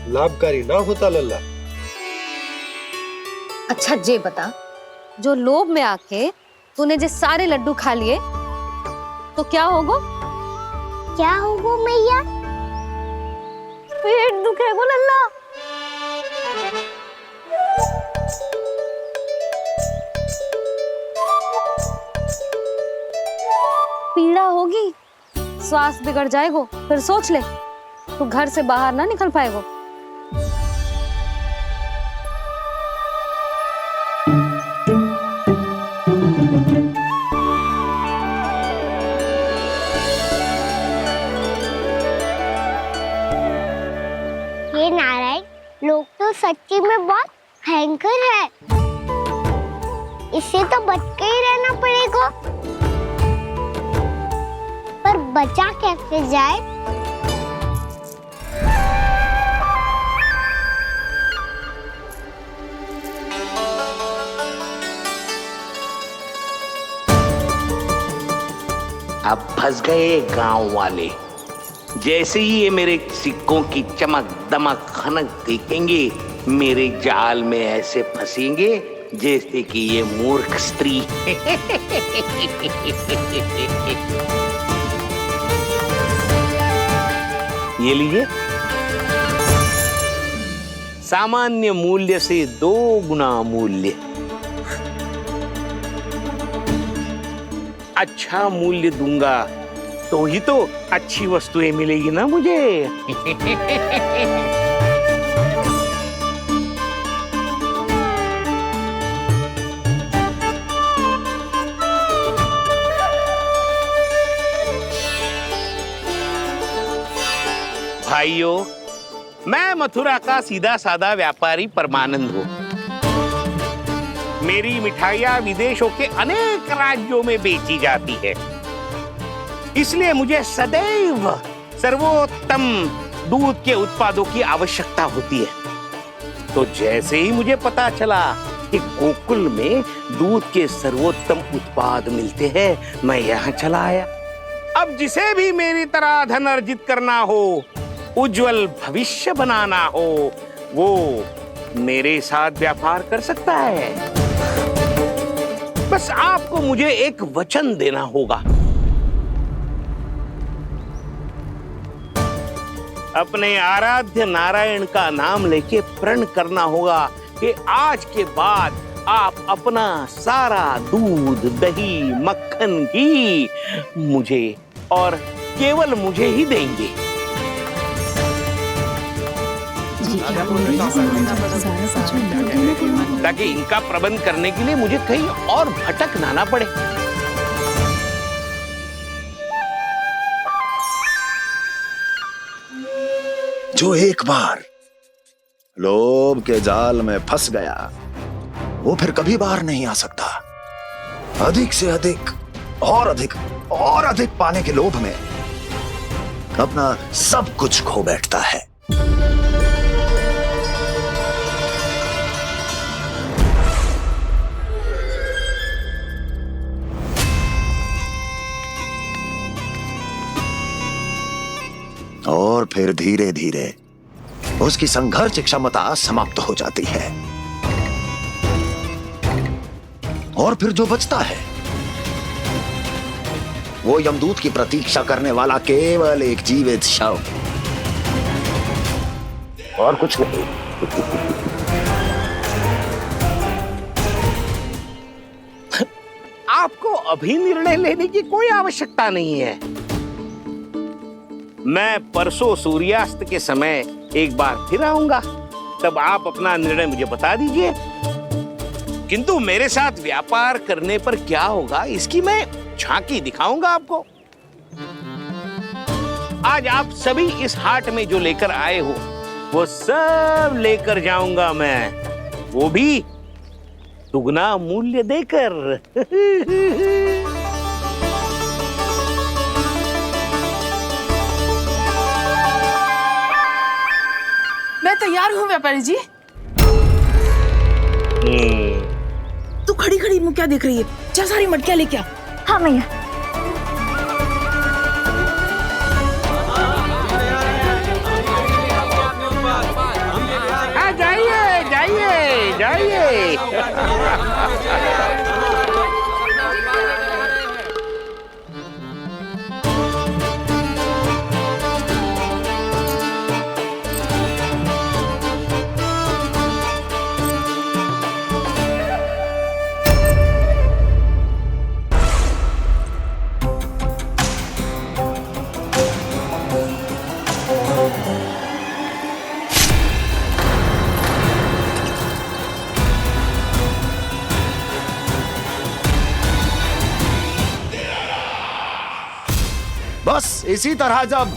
लाभकारी ना होता लल्ला। अच्छा जे बता, जो लोभ में आके तूने जे सारे लड्डू खा लिए तो क्या होगा? क्या होगा मैया? पेट दुखेगा लल्ला। पीड़ा होगी, स्वास्थ्य बिगड़ जाएगा। फिर सोच ले, तू घर से बाहर ना निकल पाएगा। ये नारायण लोग तो सच्ची में बहुत भयंकर है। इससे तो बच के ही रहना पड़ेगा। पर बचा कैसे जाए? अब फंस गए गांव वाले। जैसे ही ये मेरे सिक्कों की चमक दमक खनक देखेंगे, मेरे जाल में ऐसे फंसेंगे जैसे कि ये मूर्ख स्त्री। ये लीजिए, सामान्य मूल्य से 2 गुना मूल्य। अच्छा मूल्य दूंगा तो ही तो अच्छी वस्तुएं मिलेगी ना मुझे। भाइयों, मैं मथुरा का सीधा साधा व्यापारी परमानंद हूँ। मेरी मिठाइयाँ विदेशों के अनेक राज्यों में बेची जाती है, इसलिए मुझे सदैव सर्वोत्तम दूध के उत्पादों की आवश्यकता होती है। तो जैसे ही मुझे पता चला कि गोकुल में दूध के सर्वोत्तम उत्पाद मिलते हैं, मैं यहाँ चला आया। अब जिसे भी मेरी तरह धन अर्जित करना हो, उज्जवल भविष्य बनाना हो, वो मेरे साथ व्यापार कर सकता है। बस आपको मुझे एक वचन देना होगा। अपने आराध्य नारायण का नाम लेके प्रण करना होगा कि आज के बाद आप अपना सारा दूध, दही, मक्खन, घी मुझे और केवल मुझे ही देंगे। ताकि इनका प्रबंध करने के लिए मुझे कहीं और भटकना ना पड़े। जो एक बार लोभ के जाल में फंस गया, वो फिर कभी बाहर नहीं आ सकता। अधिक से अधिक और अधिक और अधिक पाने के लोभ में अपना सब कुछ खो बैठता है। और फिर धीरे धीरे उसकी संघर्ष क्षमता समाप्त हो जाती है, और फिर जो बचता है वो यमदूत की प्रतीक्षा करने वाला केवल एक जीवित शव, और कुछ नहीं। आपको अभी निर्णय लेने की कोई आवश्यकता नहीं है। मैं परसों सूर्यास्त के समय एक बार फिर आऊंगा, तब आप अपना निर्णय मुझे बता दीजिए। किंतु मेरे साथ व्यापार करने पर क्या होगा, इसकी मैं झांकी दिखाऊंगा आपको। आज आप सभी इस हाट में जो लेकर आए हो, वो सब लेकर जाऊंगा मैं, वो भी दुगना मूल्य देकर। मैं तैयार हूँ व्यापारी जी। तू खड़ी खड़ी मुँह क्या देख रही है? चल सारी मटकियाँ लेके आ। हाँ मैया। आइए। बस इसी तरह जब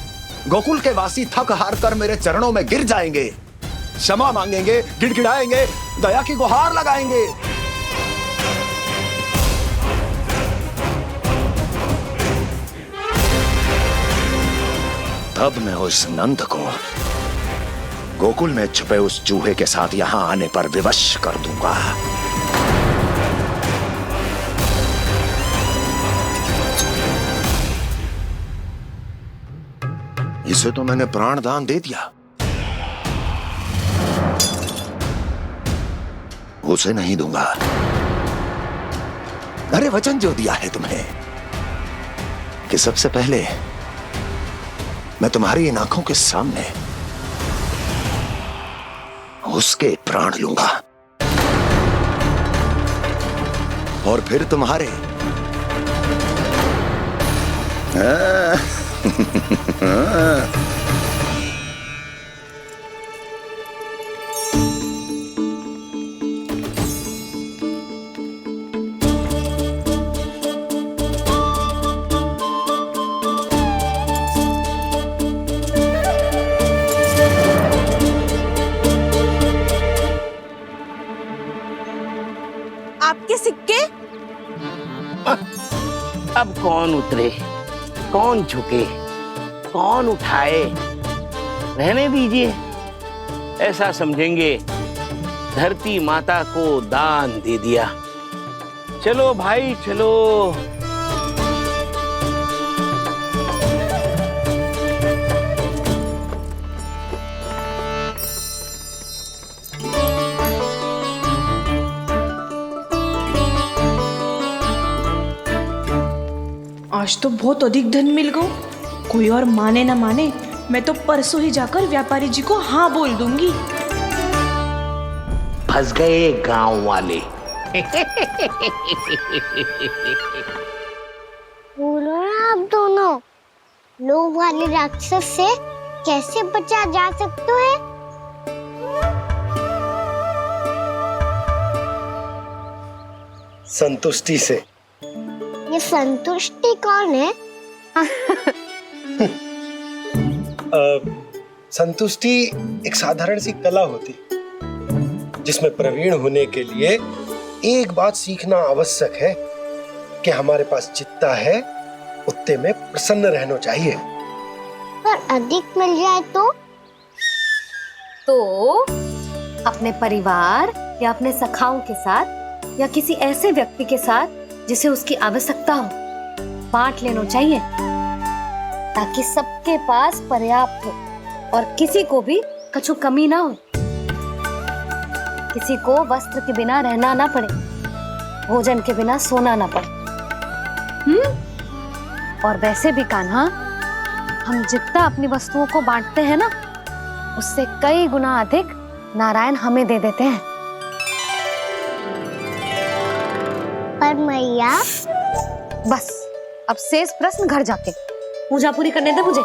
गोकुल के वासी थक हार कर मेरे चरणों में गिर जाएंगे, क्षमा मांगेंगे, गिड़गिड़ाएंगे, दया की गुहार लगाएंगे, तब मैं उस नंद को गोकुल में छुपे उस चूहे के साथ यहां आने पर विवश कर दूंगा। इसे तो मैंने प्राण दान दे दिया, उसे नहीं दूंगा। अरे वचन जो दिया है तुम्हें कि सबसे पहले मैं तुम्हारी इन आंखों के सामने उसके प्राण लूंगा और फिर तुम्हारे। आपके सिक्के? अब कौन उतरे, कौन झुके, कौन उठाए? रहने दीजिए, ऐसा समझेंगे धरती माता को दान दे दिया। चलो भाई चलो। आज तो बहुत अधिक धन मिल गया। कोई और माने ना माने, मैं तो परसों ही जाकर व्यापारी जी को हाँ बोल दूंगी। फंस गए गांव वाले। बोलो ना आप दोनों, लोभ वाले राक्षस से कैसे बचा जा सकते हैं? संतुष्टि से। ये संतुष्टि कौन है? संतुष्टि एक साधारण सी कला होती जिसमें प्रवीण होने के लिए एक बात सीखना आवश्यक है कि हमारे पास जितना है उतने में प्रसन्न रहना चाहिए। पर अधिक मिल जाए तो अपने परिवार या अपने सखाओं के साथ या किसी ऐसे व्यक्ति के साथ जिसे उसकी आवश्यकता हो बांट लेना चाहिए, ताकि सबके पास पर्याप्त हो और किसी को भी कछु कमी ना हो, किसी को वस्त्र के बिना रहना ना पड़े, भोजन के बिना सोना ना पड़े। और वैसे भी कान्हा, हम जितना अपनी वस्तुओं को बांटते हैं ना, उससे कई गुना अधिक नारायण हमें दे देते हैं। पर मैया। बस अब शेष प्रश्न घर जाके पूजा पूरी करने दे मुझे।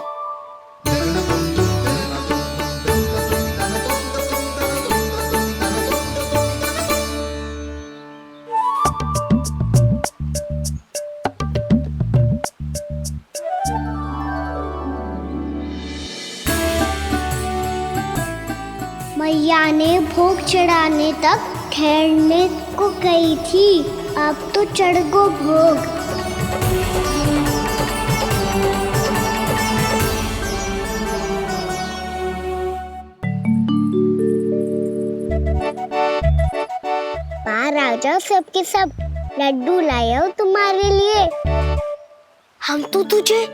मैया ने भोग चढ़ाने तक ठहरने को कही थी, अब तो चढ़ गो भोग। बाहर आ जाओ, सबके सब लड्डू लाया हूँ तुम्हारे लिए। हम तो तुझे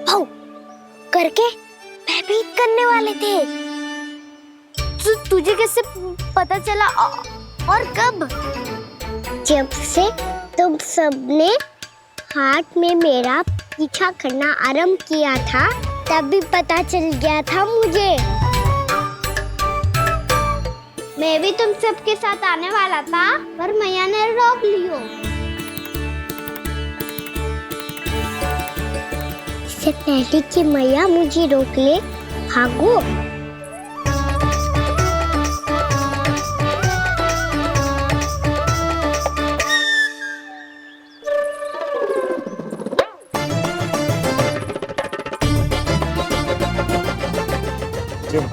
भाव करके भयभीत करने वाले थे। तुझे कैसे पता चला? और कब? जब से तुम सबने हाथ में मेरा पीछा करना आरंभ किया था तभी पता चल गया था मुझे। मैं भी तुम सबके साथ आने वाला था पर मैया ने रोक लियो। इससे पहले कि मैया मुझे रोक ले, भागो।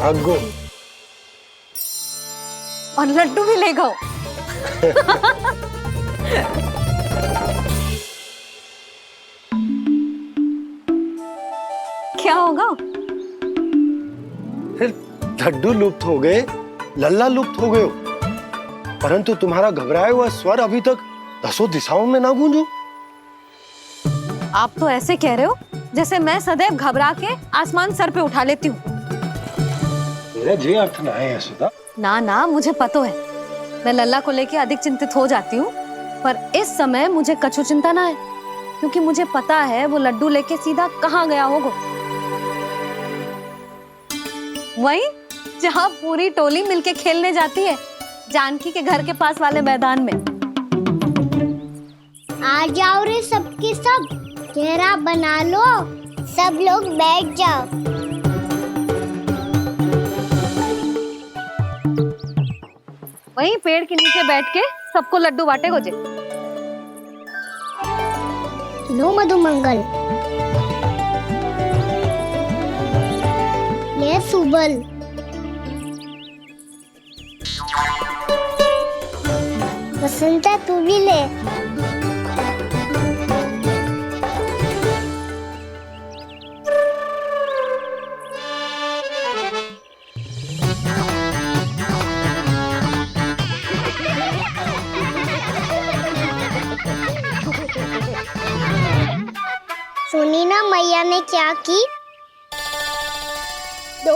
भागो और लड्डू भी ले गो। क्या होगा? लड्डू लुप्त हो गए, लल्ला लुप्त हो गए हो, परंतु तुम्हारा घबराया हुआ स्वर अभी तक 10 दिशाओं में ना गूंजो। आप तो ऐसे कह रहे हो जैसे मैं सदैव घबरा के आसमान सर पे उठा लेती हूँ। मेरा जे अर्थ ना है यशोदा। ना ना, मुझे पता है, मैं लल्ला को लेके अधिक चिंतित हो जाती हूँ, पर इस समय मुझे कछु चिंता ना है, क्योंकि मुझे पता है वो लड्डू लेके सीधा कहाँ गया होगा। वही जहाँ पूरी टोली मिलके खेलने जाती है, जानकी के घर के पास वाले मैदान में। आ जाओ रे सबके सब, घेरा बना लो, सब लोग बैठ जाओ। वहीं पेड़ के नीचे बैठ के सबको लड्डू बांटे गोजे। लो मधुमंगल, ये सुबल, बसंता तू भी ले। सुनी ना मैया ने क्या की? तो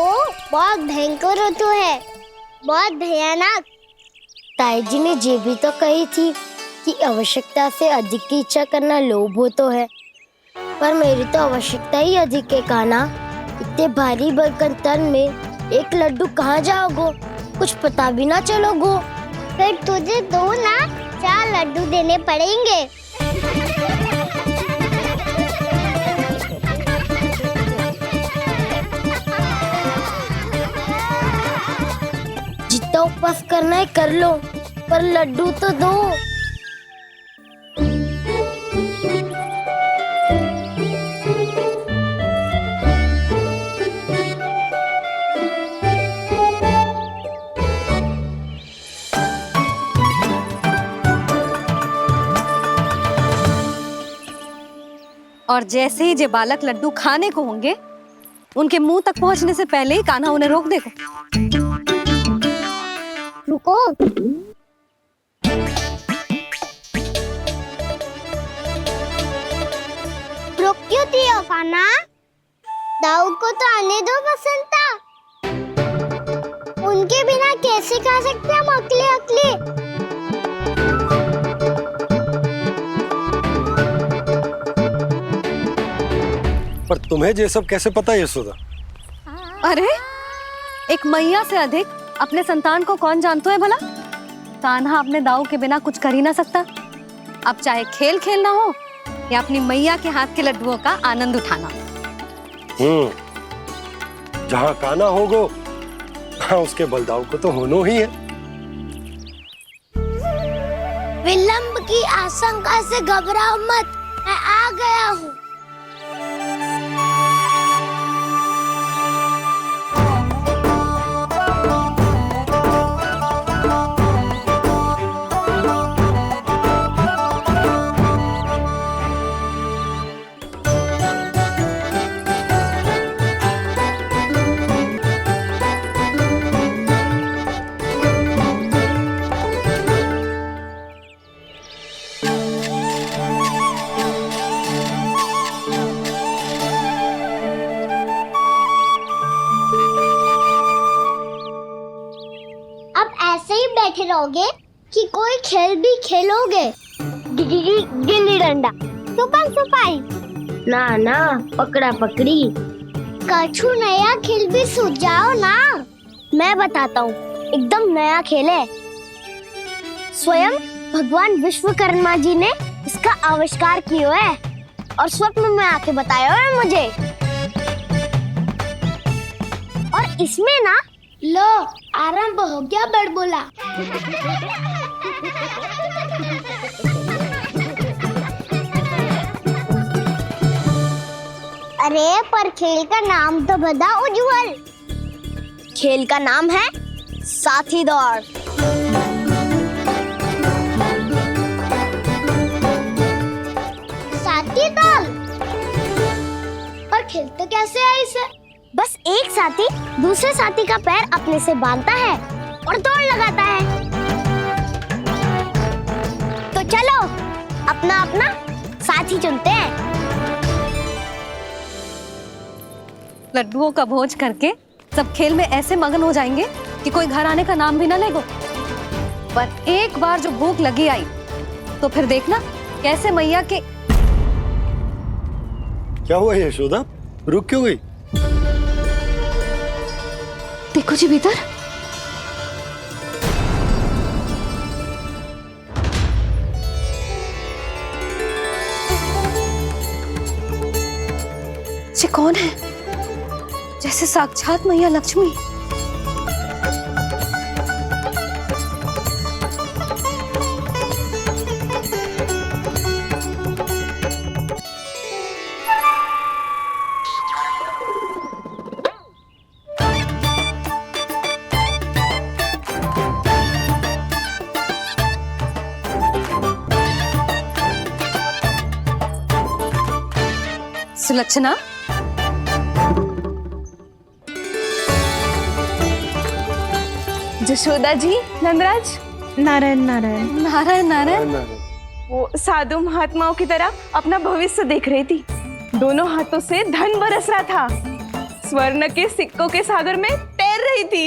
बहुत भयंकर ऋतु है, बहुत भयानक। ताई जी ने ये भी तो कही थी कि आवश्यकता से अधिक की इच्छा करना लोभ हो तो है, पर मेरी तो आवश्यकता ही अधिक है कान्हा। इतने भारी बर्तन तन में एक लड्डू कहाँ जाओगो, कुछ पता भी ना चलोगो। फिर तुझे 2 ना 4 लड्डू देने पड़ेंगे। जितना उपवास करना है कर लो, पर लड्डू तो दो। और जैसे ही जे बालक लड्डू खाने को होंगे, उनके मुंह तक पहुंचने से पहले ही कान्हा उन्हें रोक देगा। रुको, रुक क्यों दियो कान्हा? दाऊद को तो आने दो बसंता। उनके बिना कैसे खा सकते हम अकेले अकेले? पर तुम्हें ये सब कैसे पता है यशोदा? अरे, एक मैया से अधिक अपने संतान को कौन जानता है भला? कान्हा अपने दाऊ के बिना कुछ कर ही ना सकता। अब चाहे खेल खेलना हो या अपनी मैया के हाथ के लड्डुओं का आनंद उठाना। जहाँ कान्हा होगो, हाँ उसके बलदाऊ को तो होनो ही है। विलंब की आशंका से घबराओ मत, मैं आ गया हूँ। बैठे रहोगे कि कोई खेल भी खेलोगे? गिल्ली डंडा, छुपन छुपाई, ना ना पकड़ा पकड़ी, कछु नया खेल भी सुझाओ ना। मैं बताता हूँ, एकदम नया खेल है। स्वयं भगवान विश्वकर्मा जी ने इसका आविष्कार किया है और स्वप्न में आके बताया है मुझे। और इसमें ना लो आरंभ हो गया बड़बोला। अरे पर खेल का नाम तो बता उज्जवल। खेल का नाम है साथी दौड़। साथी दौड़? और खेलते कैसे है इसे? बस एक साथी दूसरे साथी का पैर अपने से बांधता है और दौड़ लगाता है। तो चलो अपना अपना साथी चुनते हैं। लड्डुओं का भोज करके सब खेल में ऐसे मगन हो जाएंगे कि कोई घर आने का नाम भी ना लेगो। पर एक बार जो भूख लगी आई तो फिर देखना कैसे मैया के। क्या हुआ यशोदा, रुक क्यों गई? देखो जी भीतर। ये कौन है? जैसे साक्षात मैया लक्ष्मी। सुलक्षणा, जशोदा जी, नंदराज, नारायण नारायण। नारायण नारायण। वो साधु महात्माओं की तरह अपना भविष्य देख रही थी। दोनों हाथों से धन बरस रहा था। स्वर्ण के सिक्कों के सागर में तैर रही थी।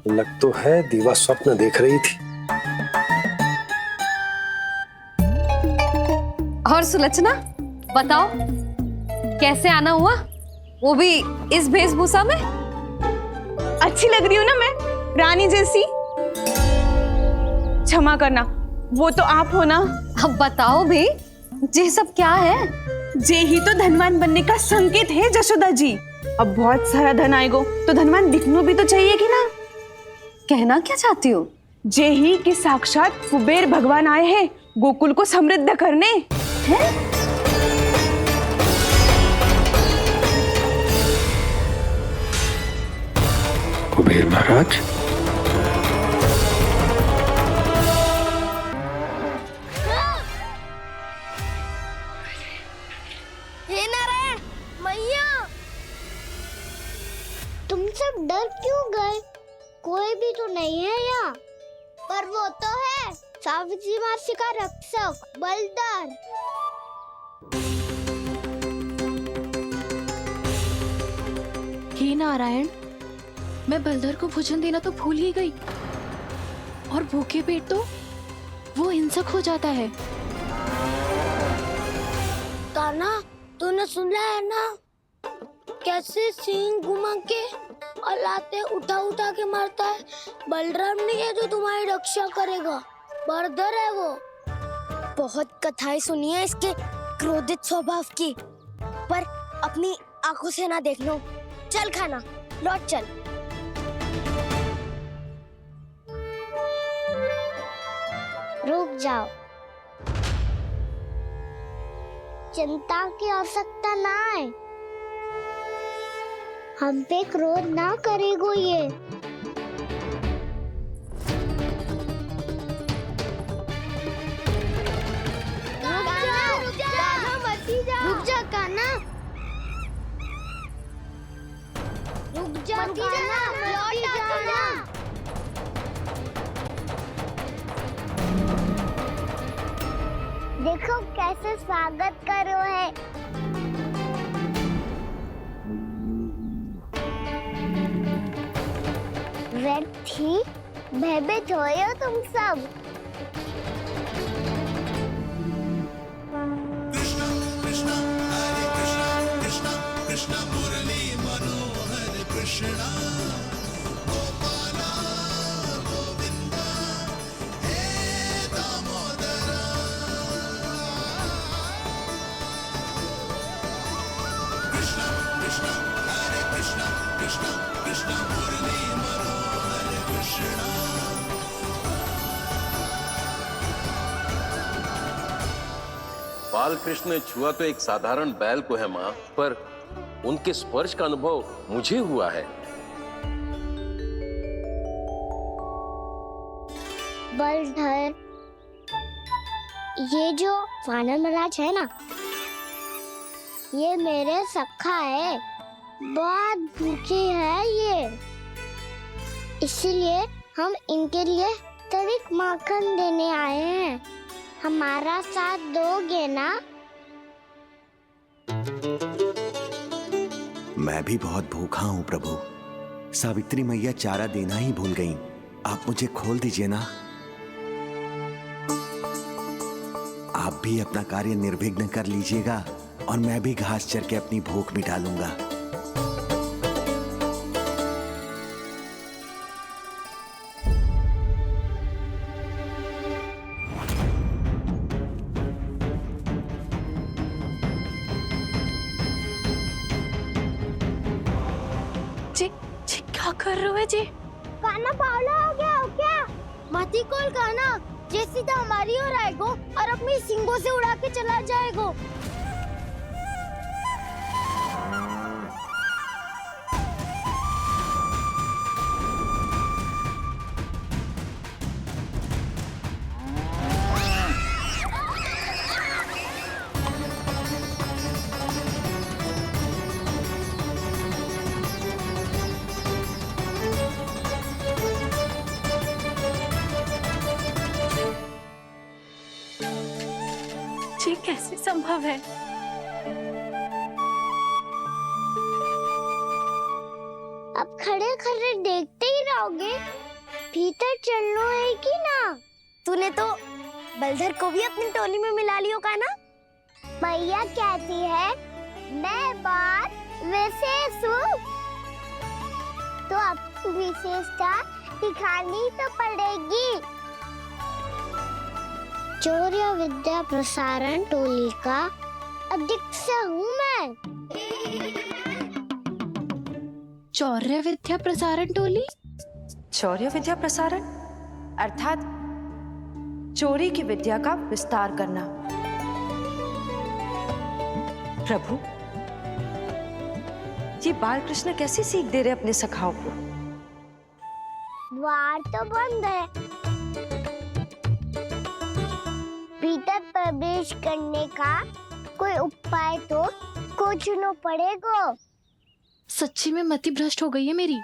लग तो है दीवा स्वप्न देख रही थी। और सुलक्षणा बताओ, कैसे आना हुआ, वो भी इस वेशभूषा में? अच्छी लग रही हूँ ना मैं, रानी जैसी? क्षमा करना, वो तो आप हो ना। अब बताओ भी, ये सब क्या है? जे ही तो धनवान बनने का संकेत है जशोदा जी। अब बहुत सारा धन आएगो तो धनवान दिखना भी तो चाहिए कि ना। कहना क्या चाहती हो? जे ही कि साक्षात कुबेर भगवान आए हैं गोकुल को समृद्ध करने। हैं? कुबेर महाराज, हे नारायण मैया, तुम सब डर क्यों गए? कोई भी तो नहीं है यहाँ। पर वो तो है, सावित्री मासी का रक्षक बलदार। हे नारायण, मैं बलधर को भोजन देना तो भूल ही गई, और भूखे पेट तो वो हिंसक हो जाता है। कान्हा, तूने सुना है ना कैसे सींग घुमा के और लाते उठा उठा के मारता है? बलराम नहीं है जो तुम्हारी रक्षा करेगा, बलधर है वो। बहुत कथाएं सुनी है इसके क्रोधित स्वभाव की, पर अपनी आंखों से ना देख लो। चल खाना, लौट चल। रुक जाओ, चिंता की आवश्यकता ना है। हम पे क्रोध ना करेगो ये। रुक जा कान्हा, रुक जा कान्हा, लौट आ कान्हा। देखो कैसे स्वागत करो है। व्यर्थी भयभीत हो तुम सब। बालकृष्ण ने छुआ तो एक साधारण बैल को है माँ, पर उनके स्पर्श का अनुभव मुझे हुआ है। बलधर, ये जो वानर महाराज है ना, ये मेरे सखा है, बहुत भूखे हैं ये, इसीलिए हम इनके लिए तनिक माखन देने आए हैं। हमारा साथ दोगे ना? मैं भी बहुत भूखा हूँ प्रभु। सावित्री मैया चारा देना ही भूल गईं। आप मुझे खोल दीजिए ना। आप भी अपना कार्य निर्विघ्न कर लीजिएगा और मैं भी घास चर के अपनी भूख मिटा लूंगा। जी क्या कर रहे हो जी? काना पावला हो गया हो क्या? मती कोल काना, ये सीधा हमारी ओर आएगो और अपनी सींगों से उड़ा के चला जाएगो। जी कैसे संभव है? अब खड़े खड़े देखते ही रहोगे? भीतर चलना है कि ना? तूने तो बलधर को भी अपनी टोली में मिला लियो का ना? भैया कहती है मैं बात विशेष हूँ, तो अब विशेषता दिखानी तो पड़ेगी। चौर्य विद्या प्रसारण टोली का अध्यक्ष हूँ मैं। चौर्य विद्या प्रसारण टोली? चौर्य विद्या प्रसारण अर्थात चोरी की विद्या का विस्तार करना। प्रभु, ये बालकृष्ण कैसी सीख दे रहे अपने सखाओं को? द्वार तो बंद है, भीतर प्रवेश करने का कोई उपाय तो खोजना पड़ेगा। सच्ची में मति भ्रष्ट हो गई है मेरी।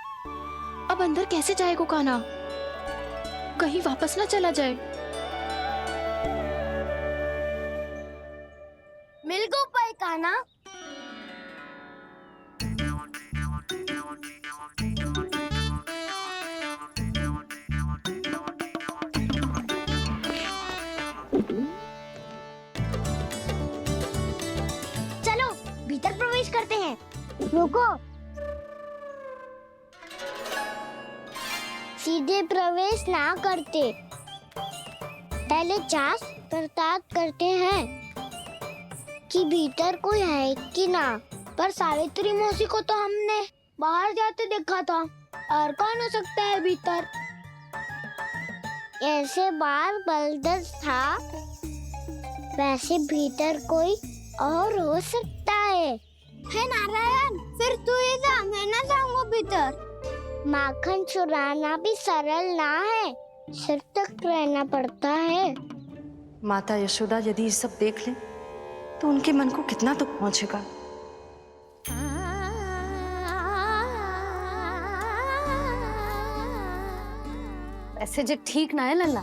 अब अंदर कैसे जाएगा कान्हा? कहीं वापस ना चला जाए। मिल गो उपाय कान्हा। चलो भीतर प्रवेश करते हैं। रुको, सीधे प्रवेश ना करते, पहले जांच पड़ताल करते हैं कि भीतर कोई है कि ना। पर सावित्री मौसी को तो हमने बाहर जाते देखा था, और कौन हो सकता है भीतर? ऐसे बार बलदर था, वैसे भीतर कोई और हो सकता है नारायण, फिर तू ही जा, मैं ना जाऊंगा भीतर। माखन चुराना भी सरल ना है, सिर तक रहना पड़ता है। माता यशोदा यदि ये सब देख लें तो उनके मन को कितना दुख पहुंचेगा। ऐसे जो ठीक ना है लल्ला।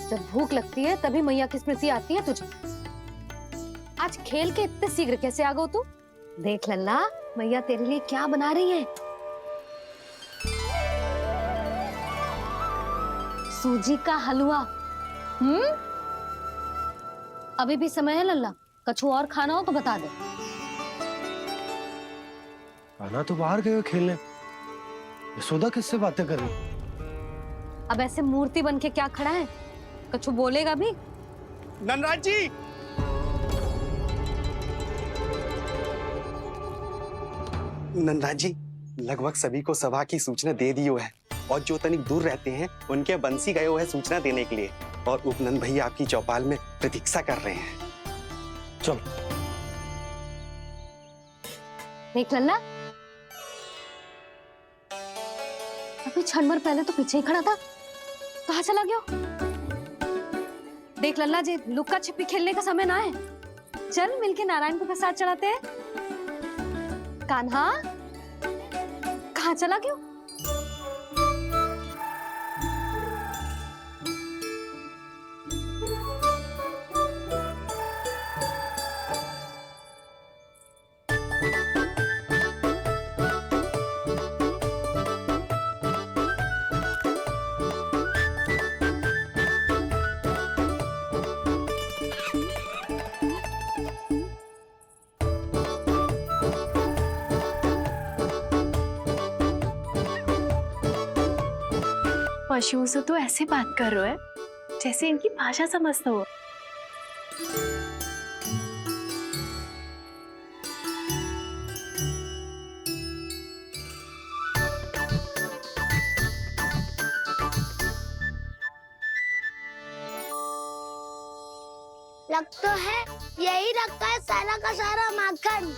जब भूख लगती है तभी मैया की स्मृति आती है तुझे। आज खेल के इतने शीघ्र कैसे आ गो तू? देख लल्ला, मैया तेरे लिए क्या बना रही है। सूजी का हलवा। अभी भी समय है लल्ला, कछु और खाना हो तो बता दे। कान्हा तो बाहर गए खेलने, यशोदा किससे बातें कर रही? अब ऐसे मूर्ति बन के क्या खड़ा है? कछु बोलेगा भी? नंदराज जी, नंदराज जी, लगभग सभी को सभा की सूचना दे दी है, और जो तनिक दूर रहते हैं उनके बंसी गए है सूचना देने के लिए, और उपनंद भैया आपकी चौपाल में प्रतीक्षा कर रहे हैं। चल। देख लल्ला, अभी क्षण भर पहले तो पीछे ही खड़ा था, कहाँ चला गया? देख लल्ला जी, लुक्का छिपी खेलने का समय ना है। चल मिलके नारायण को प्रसाद चढ़ाते हैं। कान्हा, कहाँ चला गया? पशुओं से तो ऐसे बात कर रहे हो जैसे इनकी भाषा समझते हो। लग तो है यही रखा है सारा का सारा माखन।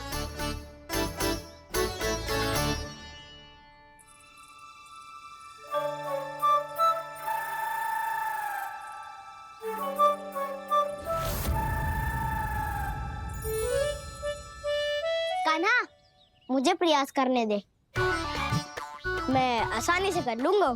कान्हा, मुझे प्रयास करने दे, मैं आसानी से कर लूंगा।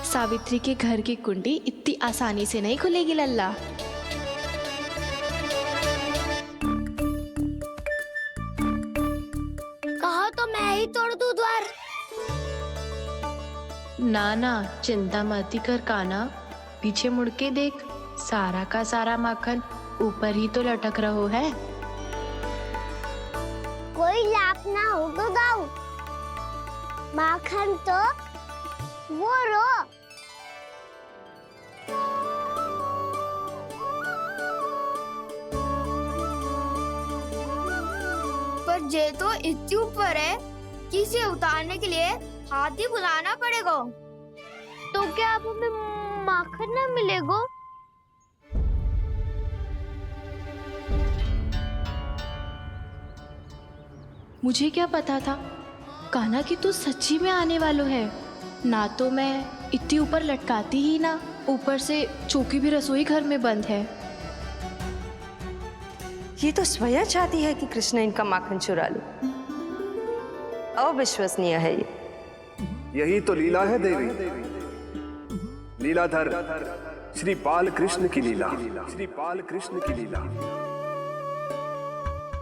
सावित्री के घर की कुंडी इतनी आसानी से नहीं खुलेगी लल्ला। कहो तो मैं ही तोड़ दूं द्वार। ना ना, चिंता मत कर कान्हा, पीछे मुड़ के देख, सारा का सारा माखन ऊपर ही तो लटक रहो है। कोई लाभ ना होगा गाँव, माखन तो वो रो। पर जे तो इतनी ऊपर है कि इसे उतारने के लिए हाथी बुलाना पड़ेगा। तो क्या अब हमें माखन ना मिलेगा? मुझे क्या पता था कान्हा कि तू सच्ची में आने वालो है। ना तो मैं इतनी ऊपर लटकाती ही ना, ऊपर से चौकी भी रसोई घर में बंद है। ये तो स्वयं चाहती है कि कृष्ण इनका माखन चुरा ले। अविश्वसनीय है ये। यही तो लीला है देवी, लीलाधर श्री बाल कृष्ण की लीला, श्री बाल कृष्ण की लीला।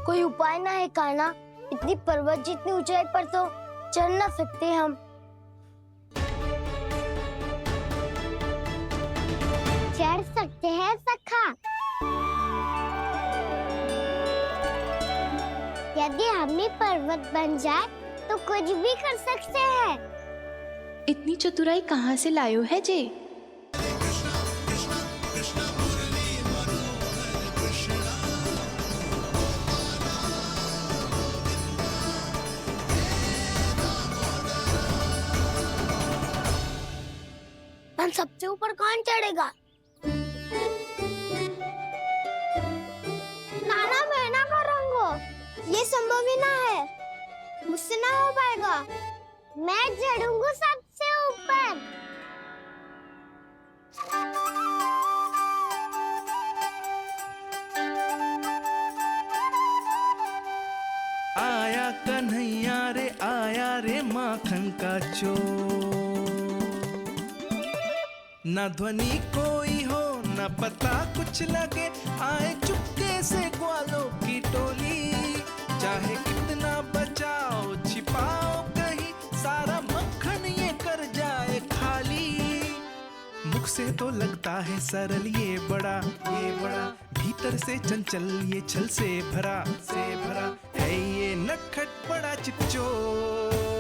कोई उपाय ना है कान्हा? इतनी पर्वत जितनी ऊंचाई पर तो चढ़ ना सकते हम। चढ़ सकते हैं सखा, यदि हम ही पर्वत बन जाए तो कुछ भी कर सकते हैं। इतनी चतुराई कहाँ से लायो है जे? हम सबसे ऊपर कौन चढ़ेगा? नाना, मैं ना करूँगा, ये संभव ही ना है, मुझसे ना हो पाएगा। मैं चढ़ूंगा सबसे ऊपर। आया कन्हैया रे, आया रे माखन का चोर। न ध्वनि कोई हो न पता कुछ लगे, आए चुपके से ग्वालों की टोली। चाहे कितना बचाओ छिपाओ कहीं, सारा मक्खन ये कर जाए खाली। मुख से तो लगता है सरल ये बड़ा भीतर से चंचल ये छल से भरा है ये नटखट बड़ा चिच्चोर।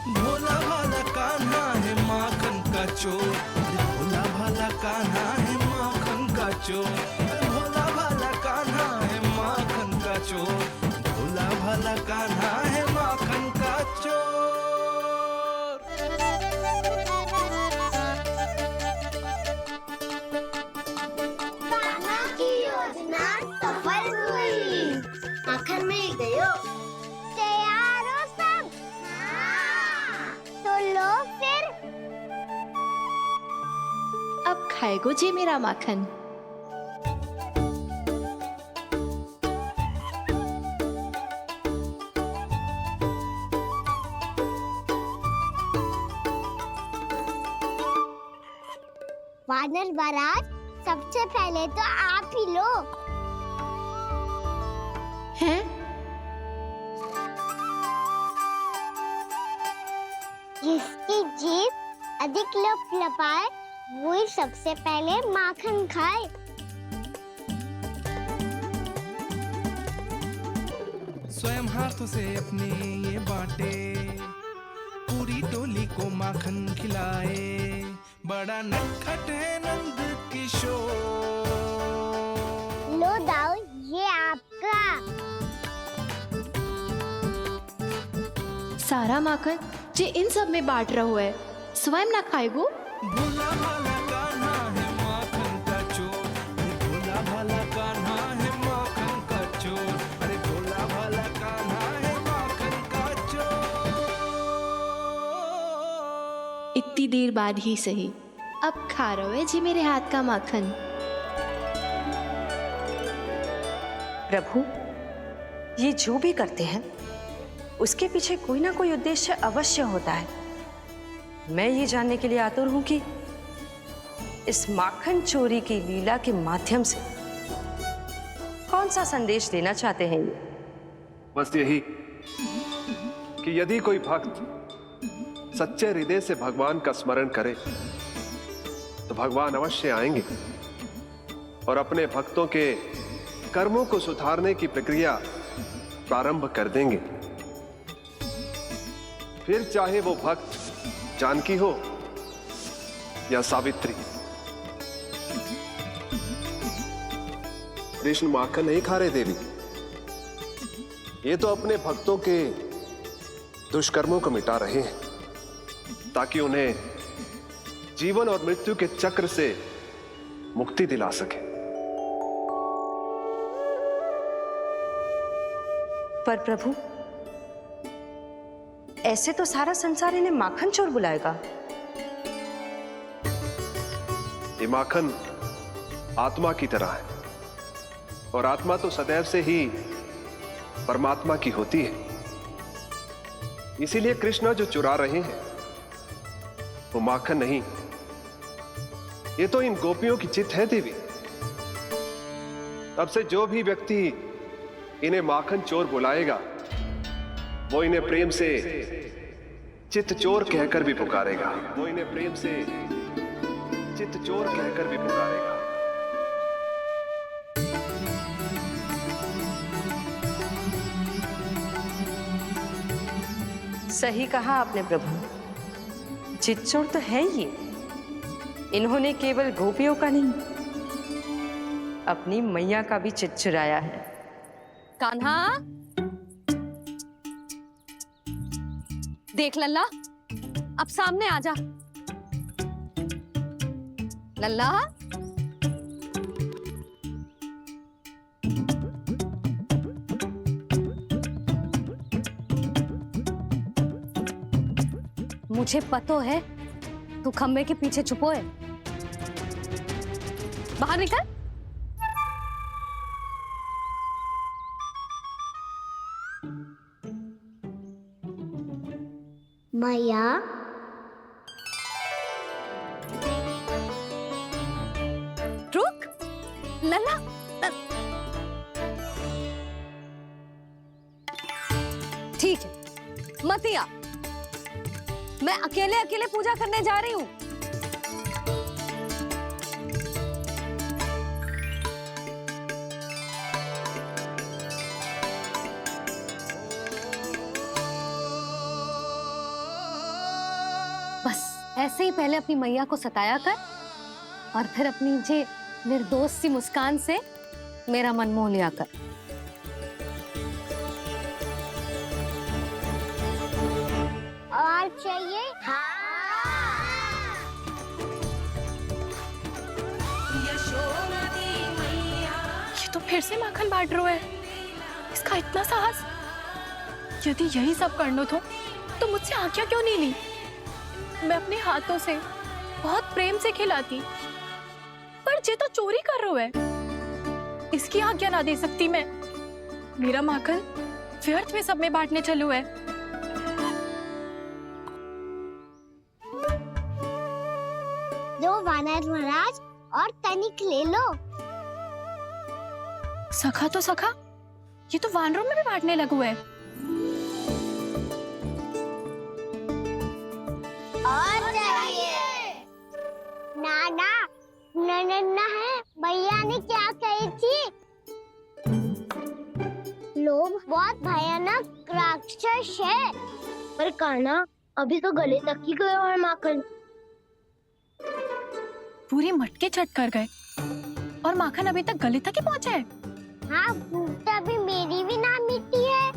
भोला भाला कान्हा है माखन का चोर, भोला भाला कान्हा है चोर, भोला भाला कान्हा है माखन का चोर, भोला भाला कान्हा है माखन का चोर। कान्हा की योजना सफल हुई, माखन मिल गयो। तैयार हो सब? हाँ। तो लो फिर। अब खाएगो जी मेरा माखन। वानर महाराज, सबसे पहले तो आप ही लो। हैं? जिसकी जीभ अधिक लपलपाए वही सबसे पहले माखन खाए। स्वयं हाथों से अपने ये बांटे, पूरी टोली को माखन खिलाए, बड़ा नटखट है नंद किशोर। लो दाऊ, ये आपका। सारा माखन जे इन सब में बांट रहो है, स्वयं ना खाएगो। भोला भाला कान्हा है माखन का चोर, भोला भाला कान्हा है माखन का चोर, अरे भोला भाला कान्हा है माखन का चोर। इतनी देर बाद ही सही, अब खा रहो है जी मेरे हाथ का माखन। प्रभु, ये जो भी करते हैं उसके पीछे कोई ना कोई उद्देश्य अवश्य होता है। मैं ये जानने के लिए आतुर हूं कि इस माखन चोरी की लीला के माध्यम से कौन सा संदेश देना चाहते हैं ये। बस यही कि यदि कोई भक्त सच्चे हृदय से भगवान का स्मरण करे तो भगवान अवश्य आएंगे और अपने भक्तों के कर्मों को सुधारने की प्रक्रिया प्रारंभ कर देंगे। फिर चाहे वो भक्त जानकी हो या सावित्री। कृष्ण माखन नहीं खा रहे देवी, ये तो अपने भक्तों के दुष्कर्मों को मिटा रहे हैं ताकि उन्हें जीवन और मृत्यु के चक्र से मुक्ति दिला सके। पर प्रभु, ऐसे तो सारा संसार इन्हें माखन चोर बुलाएगा। ये माखन आत्मा की तरह है और आत्मा तो सदैव से ही परमात्मा की होती है। इसीलिए कृष्ण जो चुरा रहे हैं वो माखन नहीं, ये तो इन गोपियों की चित है देवी। तब से जो भी व्यक्ति इन्हें माखन चोर बुलाएगा वो इन्हें प्रेम से चित्त चोर कहकर भी पुकारेगा। वो इन्हें प्रेम से चित्त चोर कहकर भी पुकारेगा। सही कहा आपने प्रभु, चित्त चोर तो है ये। इन्होंने केवल गोपियों का नहीं, अपनी मैया का भी चित्त चुराया है। कान्हा, देख लल्ला, अब सामने आ जा। लल्ला, मुझे पतो है तू खम्बे के पीछे छुपो है। बाहर निकल। मैया, रुक। लल्ला, ठीक है, मत आ। मैं अकेले अकेले पूजा करने जा रही हूँ। बस ऐसे ही पहले अपनी मैया को सताया कर और फिर अपनी जे निर्दोष सी मुस्कान से मेरा मन मोह लिया कर। और चाहिए? ये तो फिर से माखन बांट रहा है। इसका इतना साहस। यदि यही सब करना तो मुझसे आज्ञा क्यों नहीं ली? मैं अपने हाथों से बहुत प्रेम से खिलाती, पर ये तो चोरी कर रहा है। इसकी आज्ञा ना दे सकती मैं। मेरा माखन व्यर्थ में सब में बांटने चलू है। दो वानर महाराज और तनिक ले लो। सखा तो सखा, ये तो वानरों में भी बांटने लगू है। और चाहिए? नाना, नन्ना है, भैया ने क्या कही थी? लोभ बहुत भयानक राक्षस है। पर कान्हा, अभी तो गले तक ही गया है माखन। पूरी मटके चट कर गए और माखन अभी तक गले तक ही पहुंचा है। हाँ, भूख तभी मेरी भी ना मिटी है।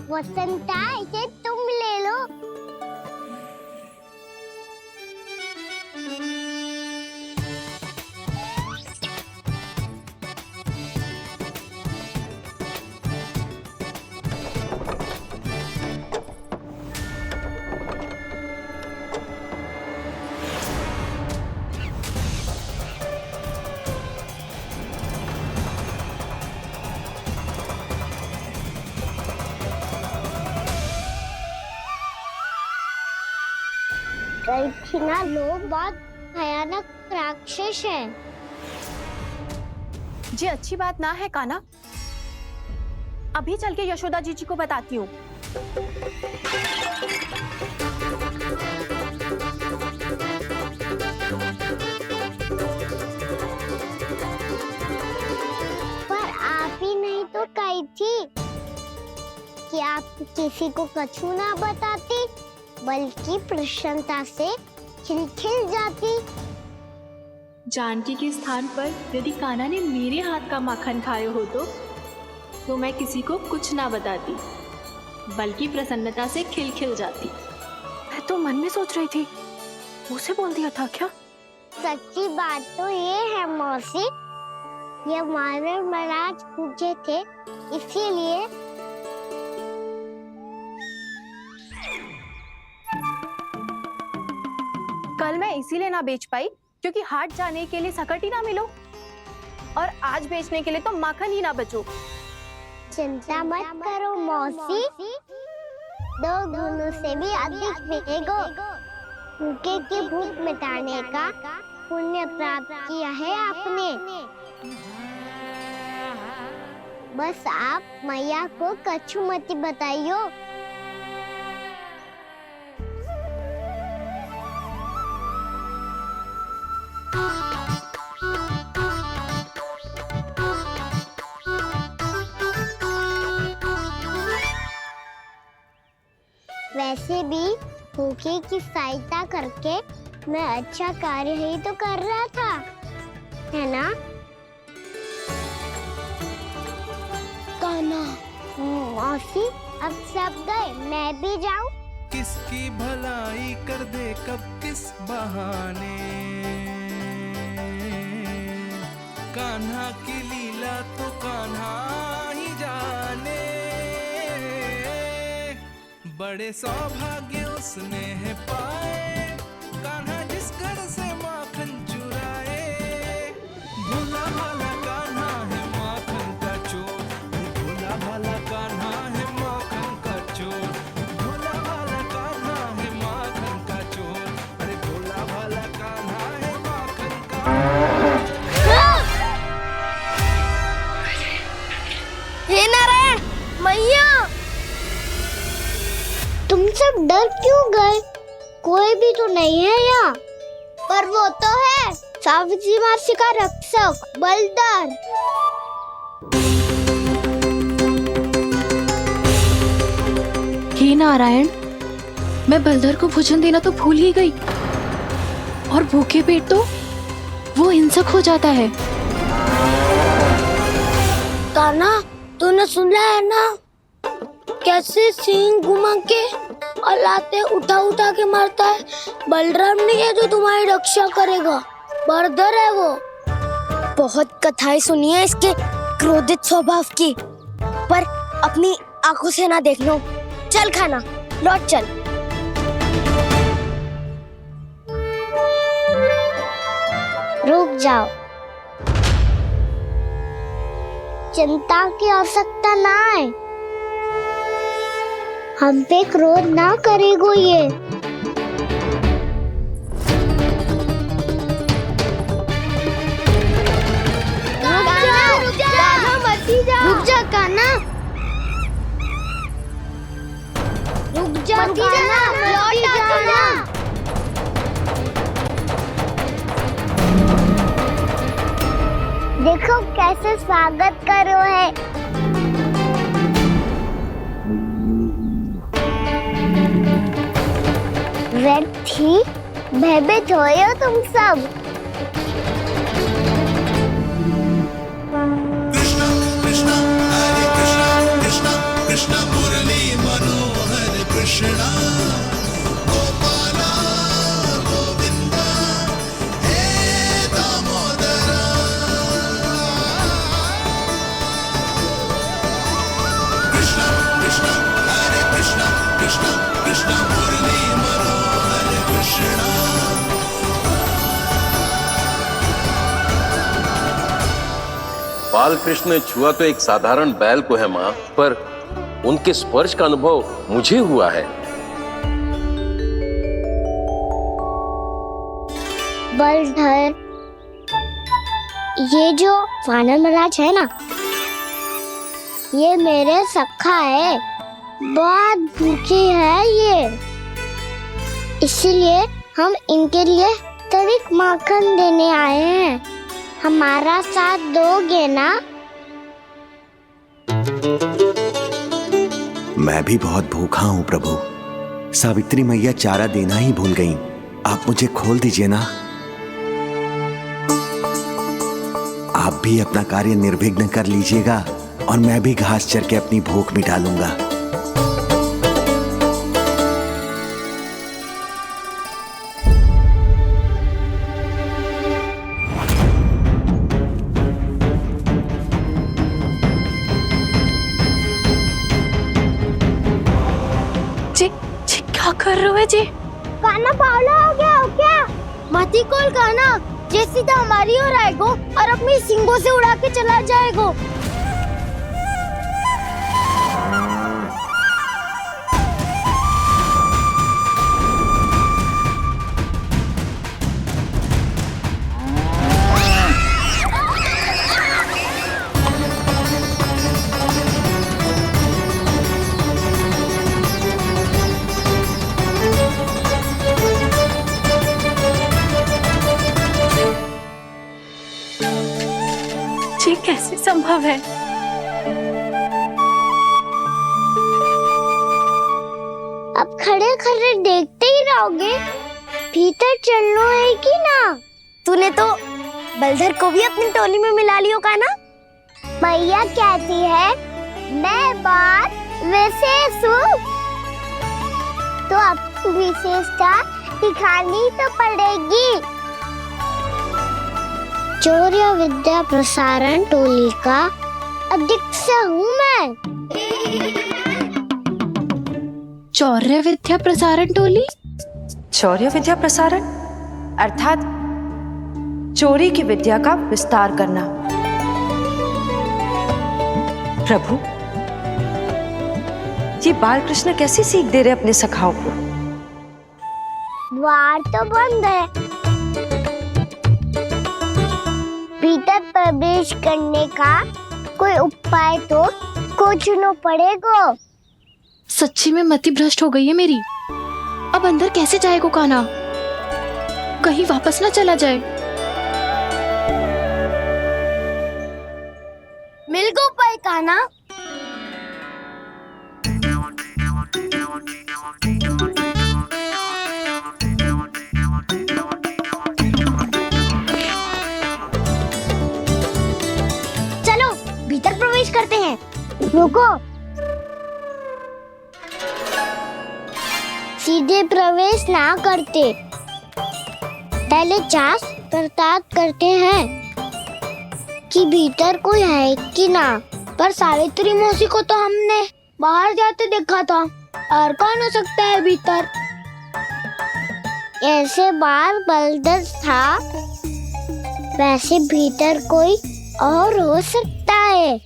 वसंता, इसे तुम ले लो। ना, लोग बहुत भयानक राक्षस हैं। जी अच्छी बात ना है कान्हा। अभी चल के यशोदा जी को बताती हूँ। पर आप ही नहीं तो कही थी कि आप किसी को कछु ना बताती, बल्कि प्रसन्नता से खिलखिल जाती। जानकी के स्थान पर यदि कान्हा ने मेरे हाथ का माखन खाए हो तो मैं किसी को कुछ ना बताती, बल्कि प्रसन्नता से खिलखिल जाती। मैं तो मन में सोच रही थी, मुझसे बोल दिया था क्या? सच्ची बात तो ये है मौसी, ये वानर महाराज पूछे थे, इसीलिए। कल मैं इसीलिए ना बेच पाई क्योंकि हाट जाने के लिए सकट ही ना मिलो, और आज बेचने के लिए तो माखन ही ना बचो। चिंता मत करो मौसी, 2 गुनों से भी अधिक मिलेगो। भूखे की भूख मिटाने का पुण्य प्राप्त किया है आपने। बस आप मैया को कछु मत बताइयो। वैसे भी भूखे की सहायता करके मैं अच्छा कार्य ही तो कर रहा था, है ना? कान्हा, मौसी, अब सब गए, मैं भी जाऊं? किसकी भलाई कर दे कब किस बहाने, कान्हा की लीला तो कान्हा ही जाने। बड़े सौभाग्य उसने है पाए, कान्हा जिस घर से माखन चुराए। भोला भाला कान्हा है माखन का चोर, भोला भाला कान्हा है माखन का चोर, भोला भाला कान्हा है माखन का चोर, अरे भोला भाला कान्हा है माखन का। हे नारायण, मैया, तुम सब डर क्यों गए? कोई भी तो नहीं है यहाँ। पर वो तो है, सावित्री मासी का रक्षक बलदार। हे नारायण, मैं बलदर को भोजन देना तो भूल ही गई, और भूखे पेट तो वो हिंसक हो जाता है। कान्हा, तूने सुना है ना कैसे सींग घुमा के और लाते उठा उठा के मारता है? बलराम नहीं है जो तुम्हारी रक्षा करेगा, बर्दर है वो। बहुत कथाएं सुनी है इसके क्रोधित स्वभाव की, पर अपनी आंखों से ना देख लो। चल खाना, लौट चल। रुक जाओ, चिंता की आवश्यकता ना है। हम पे क्रोध ना करेगो ये। रुक जा कान्हा, रुक जा कान्हा, लौट जाना। देखो कैसे स्वागत करो है। व्यर्थी भयभीत हो तुम सब। कृष्ण मुरली मनोहर कृष्णा गोपाला गोविंदा हे दामोदरा। कृष्ण कृष्ण हरे कृष्ण कृष्ण कृष्ण मुरली मनोहर कृष्णा। बाल कृष्ण ने छुआ तो एक साधारण बैल को है माँ, पर उनके स्पर्श का अनुभव मुझे हुआ है। बलधर, ये जो वानर महाराज है ना, ये मेरे सखा है, बहुत भूखे है ये, इसीलिए हम इनके लिए तनिक माखन देने आए हैं। हमारा साथ दोगे ना? मैं भी बहुत भूखा हूँ प्रभु। सावित्री मैया चारा देना ही भूल गईं। आप मुझे खोल दीजिए ना। आप भी अपना कार्य निर्विघ्न कर लीजिएगा और मैं भी घास चर के अपनी भूख मिटा लूंगा। क्या कर रहे हो जी? कान्हा पावला हो गया हो क्या? मती कोल कान्हा, जे सीधा हमारी ओर आएगो और अपनी सींगों से उड़ा के चला जाएगो। ये कैसे संभव है? अब खड़े खड़े देखते ही रहोगे? भीतर चलना है कि ना? तूने तो बलधर को भी अपनी टोली में मिला लियो का ना? भैया कहती है मैं बात विशेष हूँ, तो अब विशेषता दिखानी तो पड़ेगी। चौर्य विद्या प्रसारण टोली का अध्यक्ष हूँ मैं। चौर्य विद्या प्रसारण टोली? चौर्य विद्या प्रसारण अर्थात चोरी की विद्या का विस्तार करना। प्रभु, ये बाल कृष्ण कैसी सीख दे रहे अपने सखाओं को? द्वार तो बंद है, भीतर प्रवेश करने का कोई उपाय तो खोजना पड़ेगा। सच्ची में मति भ्रष्ट हो गई है मेरी। अब अंदर कैसे जाएगा कान्हा? कहीं वापस ना चला जाए। मिल गो पाए कान्हा। रुको, सीधे प्रवेश ना करते, पहले जांच पड़ताल करते हैं कि भीतर कोई है कि ना। पर सावित्री मौसी को तो हमने बाहर जाते देखा था, और कौन हो सकता है भीतर? ऐसे बार बलदर था, वैसे भीतर कोई और हो सकता है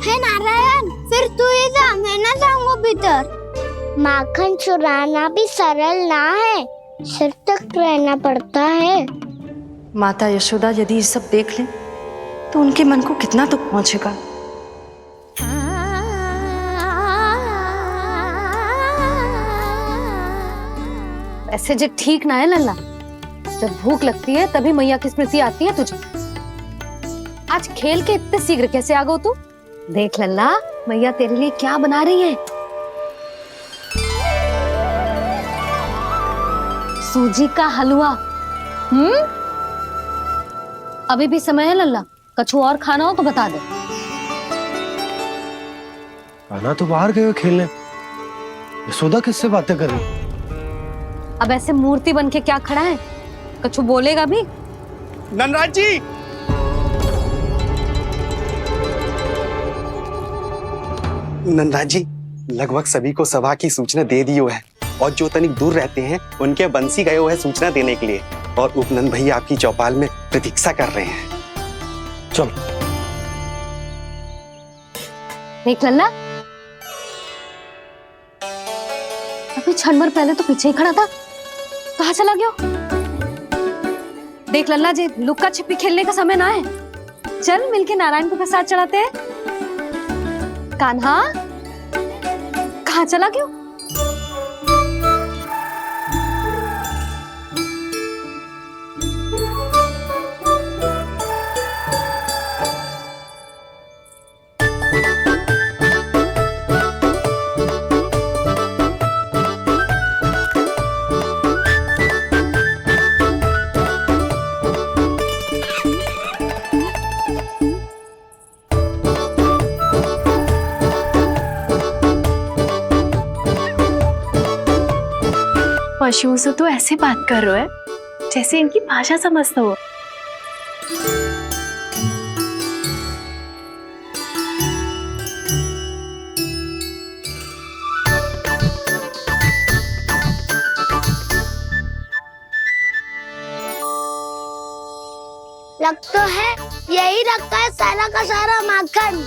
नारायण, फिर तू ही जा, मैं ना जाऊंगा भीतर। माखन चुराना भी सरल ना है, सिर तक रहना पड़ता है। माता यशोदा यदि ये सब देख लें तो उनके मन को कितना दुख पहुंचेगा। ऐसे जो ठीक ना है लल्ला, जब भूख लगती है तभी मैया की स्मृति आती है तुझे। आज खेल के इतने शीघ्र कैसे आ गो तू? देख लल्ला, मैया तेरे लिए क्या बना रही है। सूजी का हलवा। अभी भी समय है लल्ला, कछु और खाना हो तो बता दे। कान्हा तो बाहर गए खेलने, यशोदा किससे बातें कर रही? अब ऐसे मूर्ति बन के क्या खड़ा है, कछु बोलेगा भी? नंदराज जी, नंदराज जी, लगभग सभी को सभा की सूचना दे दी है, और जो तनिक दूर रहते हैं उनके बंसी गए हुए सूचना देने के लिए, और उपनंद भैया आपकी चौपाल में प्रतीक्षा कर रहे हैं। चल। देख लल्ला, अभी क्षण भर पहले तो पीछे ही खड़ा था, कहाँ चला गया? देख लल्ला जी, लुक्का छिपी खेलने का समय ना है, चल मिलके नारायण को प्रसाद चढ़ाते हैं। कान्हा, कहाँ चला गया? पशुओं से तो ऐसे बात कर रहे हो जैसे इनकी भाषा समझता हो। लग तो है यही रखा है सारा का सारा माखन।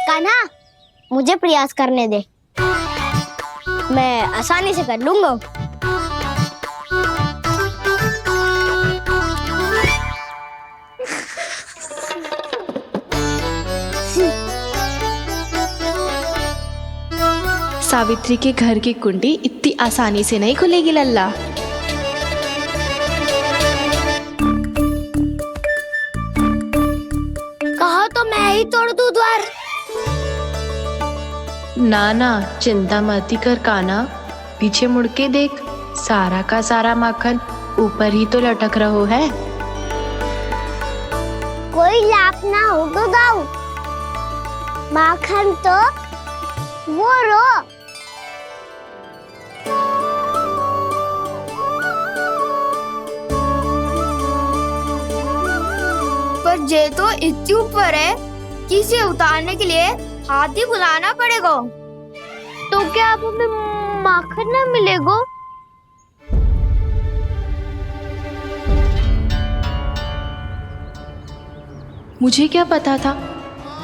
कान्हा, मुझे प्रयास करने दे, मैं आसानी से कर लूंगा। सावित्री के घर की कुंडी इतनी आसानी से नहीं खुलेगी लल्ला। कहा तो मैं ही तोड़ दूं द्वार। ना ना, चिंता मत कर कान्हा, पीछे मुड़ के देख, सारा का सारा माखन ऊपर ही तो लटक रहो है। कोई लाभ ना होगा गाँव, माखन तो वो रो। पर जे तो इतनी ऊपर है कि इसे उतारने के लिए हाथी बुलाना पड़ेगा। तो क्या अब हमें माखन ना मिलेगा? मुझे क्या पता था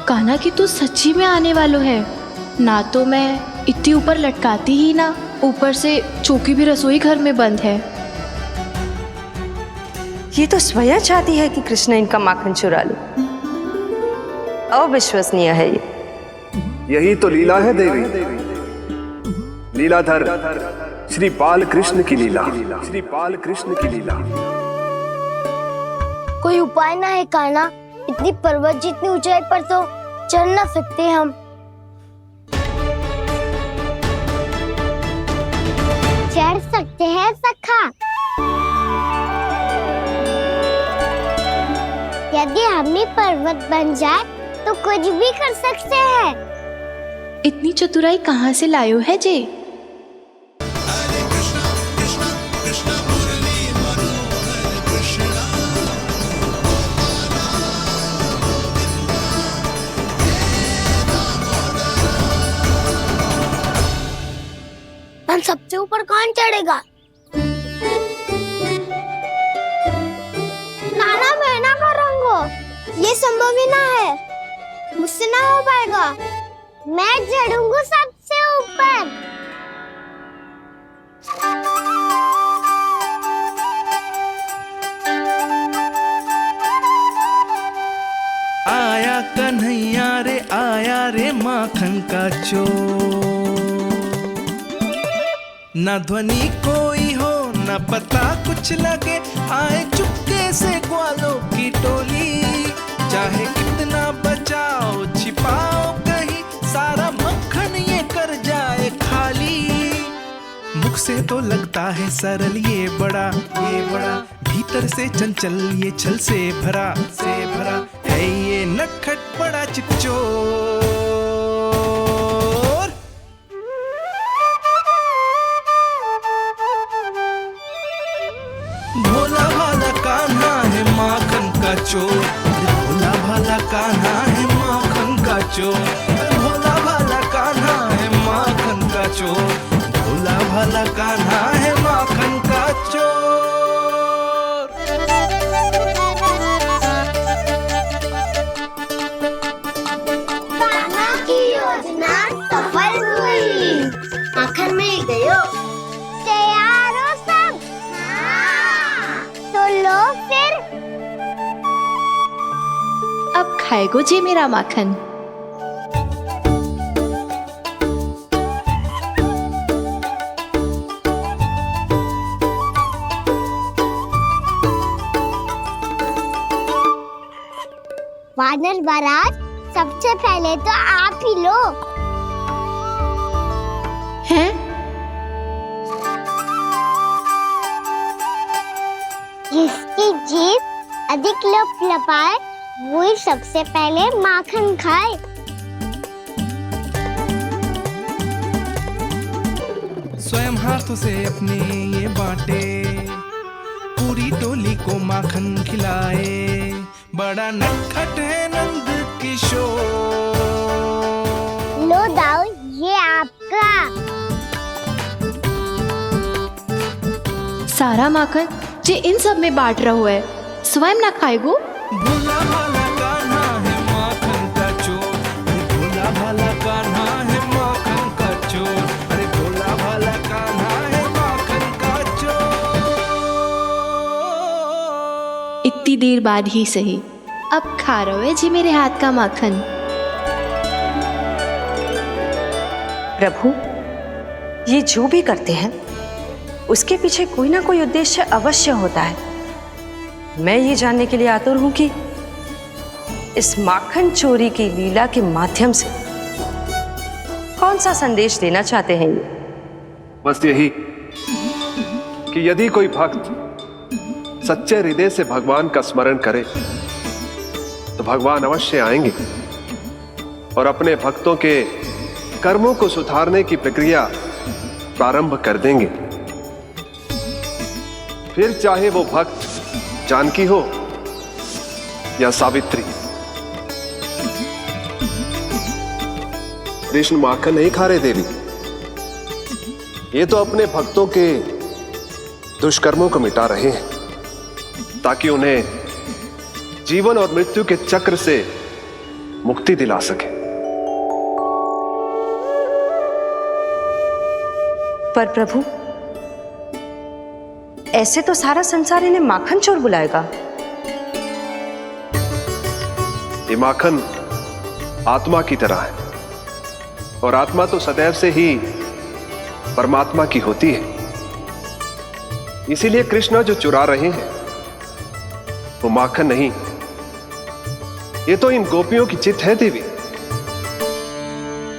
कान्हा कि तू सच्ची में आने वालो है। ना तो मैं इतनी ऊपर लटकाती ही ना, ऊपर से चौकी भी रसोई घर में बंद है। ये तो स्वयं चाहती है कि कृष्ण इनका माखन चुरा ले। अविश्वसनीय है ये। यही तो लीला है देवी, लीलाधर श्री बाल कृष्ण की लीला, श्री बाल कृष्ण की लीला। कोई उपाय ना है कान्हा? इतनी पर्वत जितनी ऊंचाई पर तो चढ़ ना सकते हम। चढ़ सकते हैं सखा। यदि हम ही पर्वत बन जाए तो कुछ भी कर सकते हैं। इतनी चतुराई कहाँ से लायो है जे? सबसे ऊपर कौन चढ़ेगा? नाना मैं ना करूँगा, ये संभव ही ना है, मुझसे ना हो पाएगा। मैं चढ़ूंगा सबसे ऊपर। आया कन्हैया रे आया रे माखन का चोर, ना ध्वनि कोई हो ना पता कुछ लगे, आए चुपके से ग्वालों की टोली। चाहे कितना बचाओ छिपाओ कहीं, सारा मक्खन ये कर जाए खाली। मुख से तो लगता है सरल ये बड़ा भीतर से चंचल ये छल से भरा है ये नटखट बड़ा चिकचोर। भोला भाला कान्हा है माखन का चोर, भोला भाला कान्हा है माखन का चोर, भोला भाला कान्हा है माखन का चोर, भोला भाला कान्हा है माखन का चोर। कान्हा की योजना सफल हुई, माखन मिल गयो। तैयार हो सब? तो लो फिर। अब खाएगो जे मेरा माखन। वानर महाराज, सबसे पहले तो आप ही लो। हैं? जिसकी जीभ अधिक लपलपाए वही सबसे पहले माखन खाए। स्वयं हाथों से अपने ये बांटे, पूरी टोली को माखन खिलाए, बड़ा नटखट है नंद किशोर। लो दाऊ, ये आपका। सारा माखन जे इन सब में बांट रहो है, स्वयं ना खाएगो? भोला भाला कान्हा है माखन का चोर, भोला भाला कान्हा है माखन का चोर, अरे भोला भाला कान्हा है माखन का चोर। इतनी देर बाद ही सही, अब खा रहे हो जी मेरे हाथ का माखन। प्रभु, ये जो भी करते हैं उसके पीछे कोई ना कोई उद्देश्य अवश्य होता है। मैं ये जानने के लिए आतुर हूं कि इस माखन चोरी की लीला के माध्यम से कौन सा संदेश देना चाहते हैं ये? बस यही कि यदि कोई भक्त सच्चे हृदय से भगवान का स्मरण करे तो भगवान अवश्य आएंगे और अपने भक्तों के कर्मों को सुधारने की प्रक्रिया प्रारंभ कर देंगे। फिर चाहे वो भक्त जानकी हो या सावित्री। कृष्ण माखन नहीं खा रहे देवी, ये तो अपने भक्तों के दुष्कर्मों को मिटा रहे हैं ताकि उन्हें जीवन और मृत्यु के चक्र से मुक्ति दिला सके। पर प्रभु, ऐसे तो सारा संसार इन्हें माखन चोर बुलाएगा। ये माखन आत्मा की तरह है और आत्मा तो सदैव से ही परमात्मा की होती है। इसीलिए कृष्ण जो चुरा रहे हैं वो माखन नहीं, ये तो इन गोपियों की चित है देवी।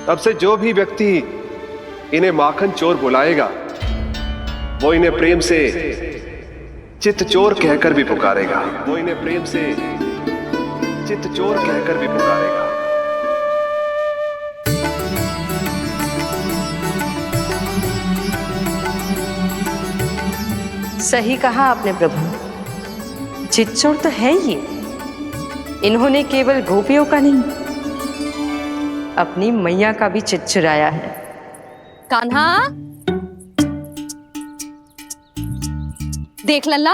तब से जो भी व्यक्ति इन्हें माखन चोर बुलाएगा वो इन्हें प्रेम से चित्त चोर कहकर भी पुकारेगा। वो इन्हें प्रेम से चित्त चोर कहकर भी पुकारेगा। सही कहा आपने प्रभु, चितचोर तो है ये। इन्होंने केवल गोपियों का नहीं, अपनी मैया का भी चित चुराया है। कान्हा, देख लल्ला,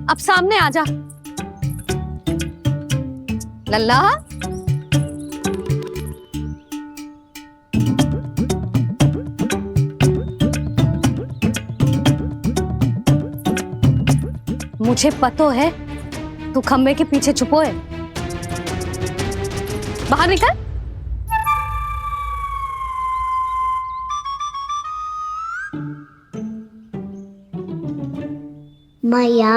अब सामने आ जा। लल्ला, मुझे पतो है तू खम्बे के पीछे छुपो है। बाहर निकल। मैया,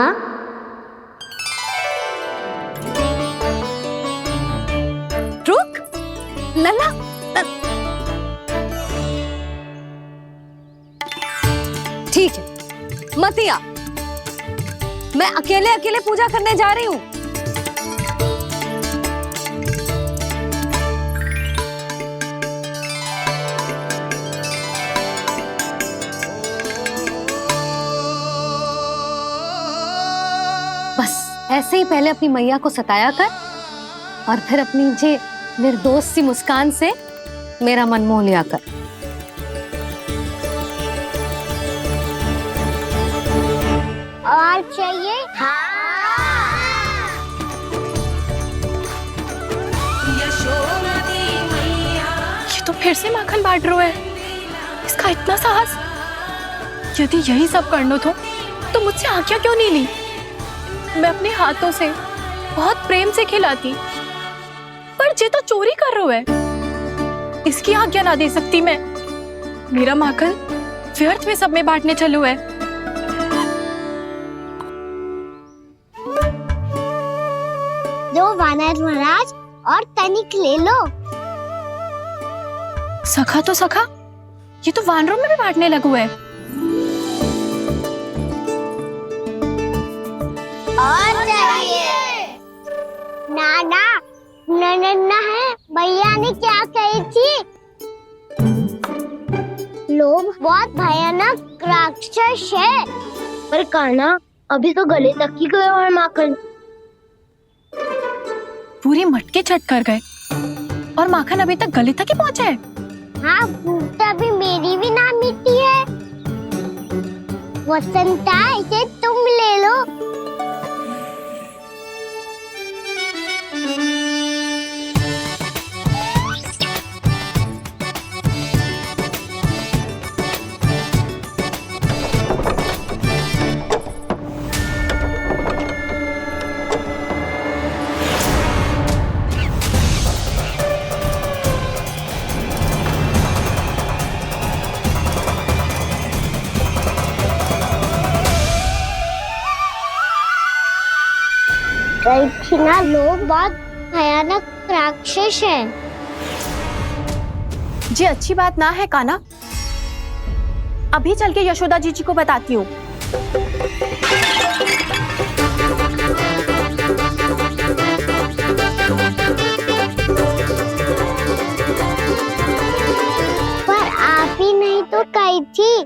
रुक लल्ला, ठीक है मत आ, मैं अकेले अकेले पूजा करने जा रही हूँ। बस ऐसे ही पहले अपनी मैया को सताया कर और फिर अपनी जे निर्दोष सी मुस्कान से मेरा मन मोह लिया कर। और चाहिए? ये तो फिर से माखन बांट रहा है। इसका इतना साहस। यदि यही सब करना तो मुझसे आज्ञा क्यों नहीं ली? मैं अपने हाथों से बहुत प्रेम से खिलाती, पर ये तो चोरी कर रहा है। इसकी आज्ञा ना दे सकती मैं। मेरा माखन व्यर्थ में सब में बांटने चलू है। दो वानर महाराज और तनिक ले लो। सखा तो सखा, ये तो वानरों में भी बांटने लगू है। और चाहिए? नाना, नन्ना है, भैया ने क्या कही थी? लोभ बहुत भयानक राक्षस है। पर कान्हा, अभी तो गले तक ही गया है माखन। पूरी मटके चट कर गए और माखन अभी तक गले तक ही पहुंचा है। हाँ, तभी मेरी भी ना मिट्टी है। वसंता, इसे तुम ले लो। ना, लोग बहुत भयानक राक्षस है। जी अच्छी बात ना है कान्हा। अभी चल के यशोदा जी को बताती हूँ। पर आप ही नहीं तो कही थी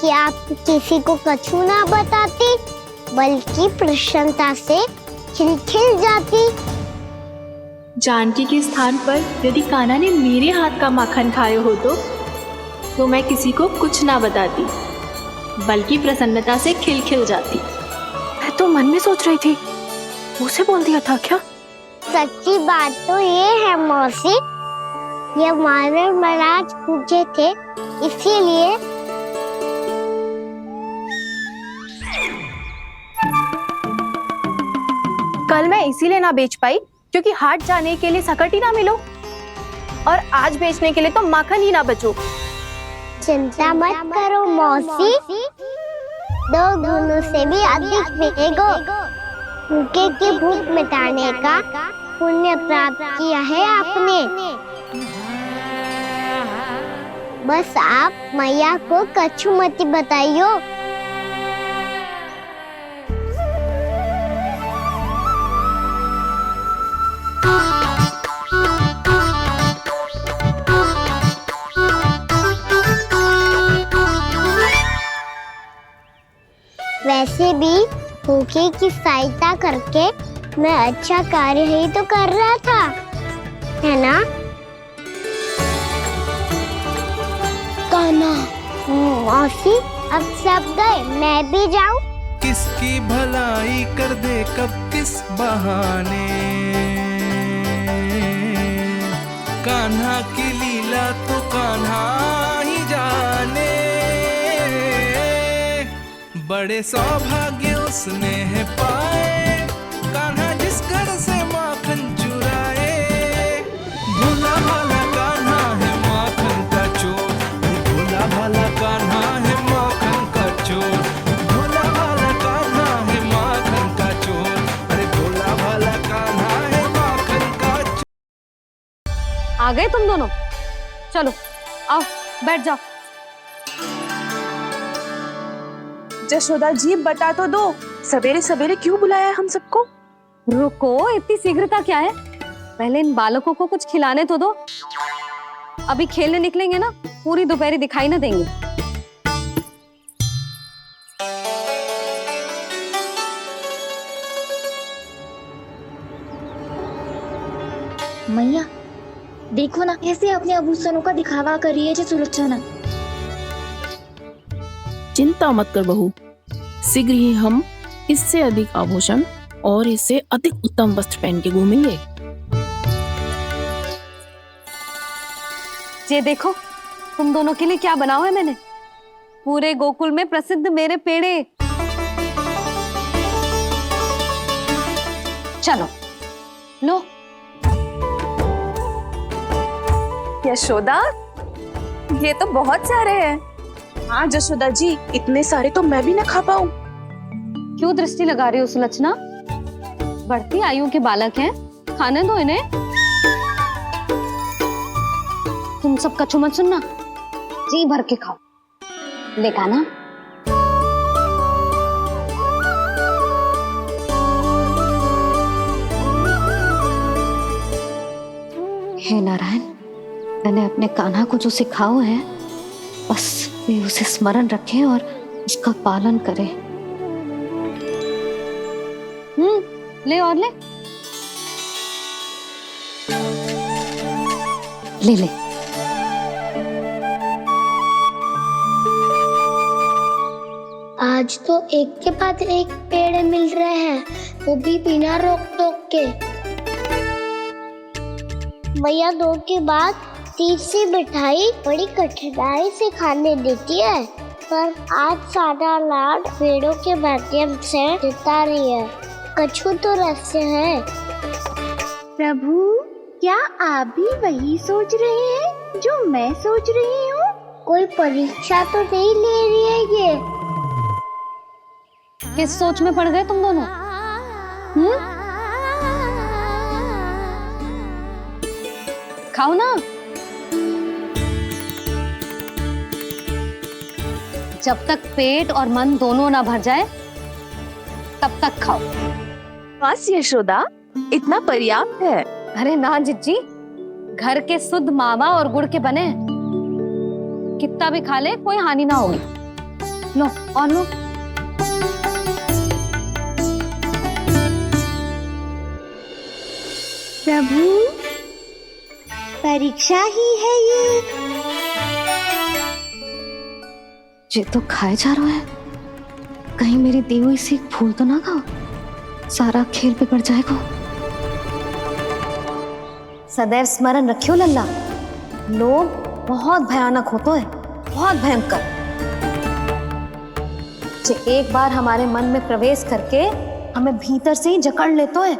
कि आप किसी को कछु ना बताती, बल्कि प्रसन्नता से खिलखिल जाती। जानकी के स्थान पर यदि कान्हा ने मेरे हाथ का माखन खाया हो तो मैं किसी को कुछ ना बताती, बल्कि प्रसन्नता से खिलखिल जाती। मैं तो मन में सोच रही थी, मुझसे बोल दिया था क्या? सच्ची बात तो ये है मौसी, ये वानर महाराज पूछे थे, इसीलिए। कल मैं इसीलिए ना बेच पाई क्योंकि हाट जाने के लिए सकट ही ना मिलो, और आज बेचने के लिए तो माखन ही ना बचो। चिंता मत करो मौसी, 2 गुणों से भी अधिक मिलेगा। भूखे की भूख मिटाने का पुण्य प्राप्त किया है आपने। बस आप मैया को कछु मत बताइयो। वैसे भी भूखे की सहायता करके मैं अच्छा कार्य ही तो कर रहा था, है ना? कान्हा, मौसी अब सब गए, मैं भी जाऊं? किसकी भलाई कर दे कब किस बहाने, कान्हा की लीला तो कान्हा ही जाने। बड़े सौभाग्य उसने है पाए, कान्हा जिस घर से माखन चुराए। भोला भाला कान्हा है माखन का चोर, भोला भाला कान्हा है माखन का चोर, भोला भाला कान्हा है माखन का चोर, अरे भोला भाला कान्हा है माखन का चोर। आ गए तुम दोनों? चलो आओ बैठ जाओ। जशोदा जी बता तो दो, सवेरे सवेरे क्यों बुलाया है हम सबको? रुको, इतनी शीघ्रता क्या है? पहले इन बालकों को कुछ खिलाने तो दो। अभी खेलने निकलेंगे ना, पूरी दोपहरी दिखाई ना देंगे। मैया देखो ना कैसे अपने आभूषणों का दिखावा कर रही है जी सुलोचना। चिंता मत कर बहू, शीघ्र ही हम इससे अधिक आभूषण और इससे अधिक उत्तम वस्त्र पहन के घूमेंगे। ये देखो तुम दोनों के लिए क्या बनाओ है मैंने। पूरे गोकुल में प्रसिद्ध मेरे पेड़े। चलो लो। यशोदा ये तो बहुत सारे हैं। हाँ जशोदा जी, इतने सारे तो मैं भी ना खा पाऊं। क्यों दृष्टि लगा रही हो सुलक्षणा? बढ़ती आयु के बालक हैं, खाने दो इन्हें। तुम सब कछु मत सुनना, जी भर के खाओ। देखा ना? हे नारायण, मैंने अपने कान्हा को जो सिखाओ है, बस वे उसे स्मरण रखें और उसका पालन करें। ले और ले ले ले। आज तो एक के बाद एक पेड़ मिल रहे हैं, वो भी बिना रोक टोक के। मैया दो के बाद तीसरी मिठाई बड़ी कठिनाई से खाने देती है, पर आज सादा लाड पेड़ों के माध्यम से जिता रही है। कछु तो रहस्य है। प्रभु, क्या आप भी वही सोच रहे हैं जो मैं सोच रही हूँ? कोई परीक्षा तो नहीं ले रही है ये? किस सोच में पड़ गए तुम दोनों? खाओ ना। जब तक पेट और मन दोनों ना भर जाए तब तक खाओ। बस यशोदा, इतना पर्याप्त है। अरे ना जिज्जी, घर के शुद्ध मावा और गुड़ के बने, कितना भी खा ले कोई हानि ना होगी। लो और लो। प्रभु, परीक्षा ही है ये तो खाए जा रहा है। कहीं मेरी दी हुई सीख भूल तो ना खाओ, सारा खेल बिगड़ जाएगा। सदैव स्मरण रखियो लल्ला, लोग बहुत भयानक होते हैं, बहुत भयंकर। जो एक बार हमारे मन में प्रवेश करके हमें भीतर से ही जकड़ लेते हैं,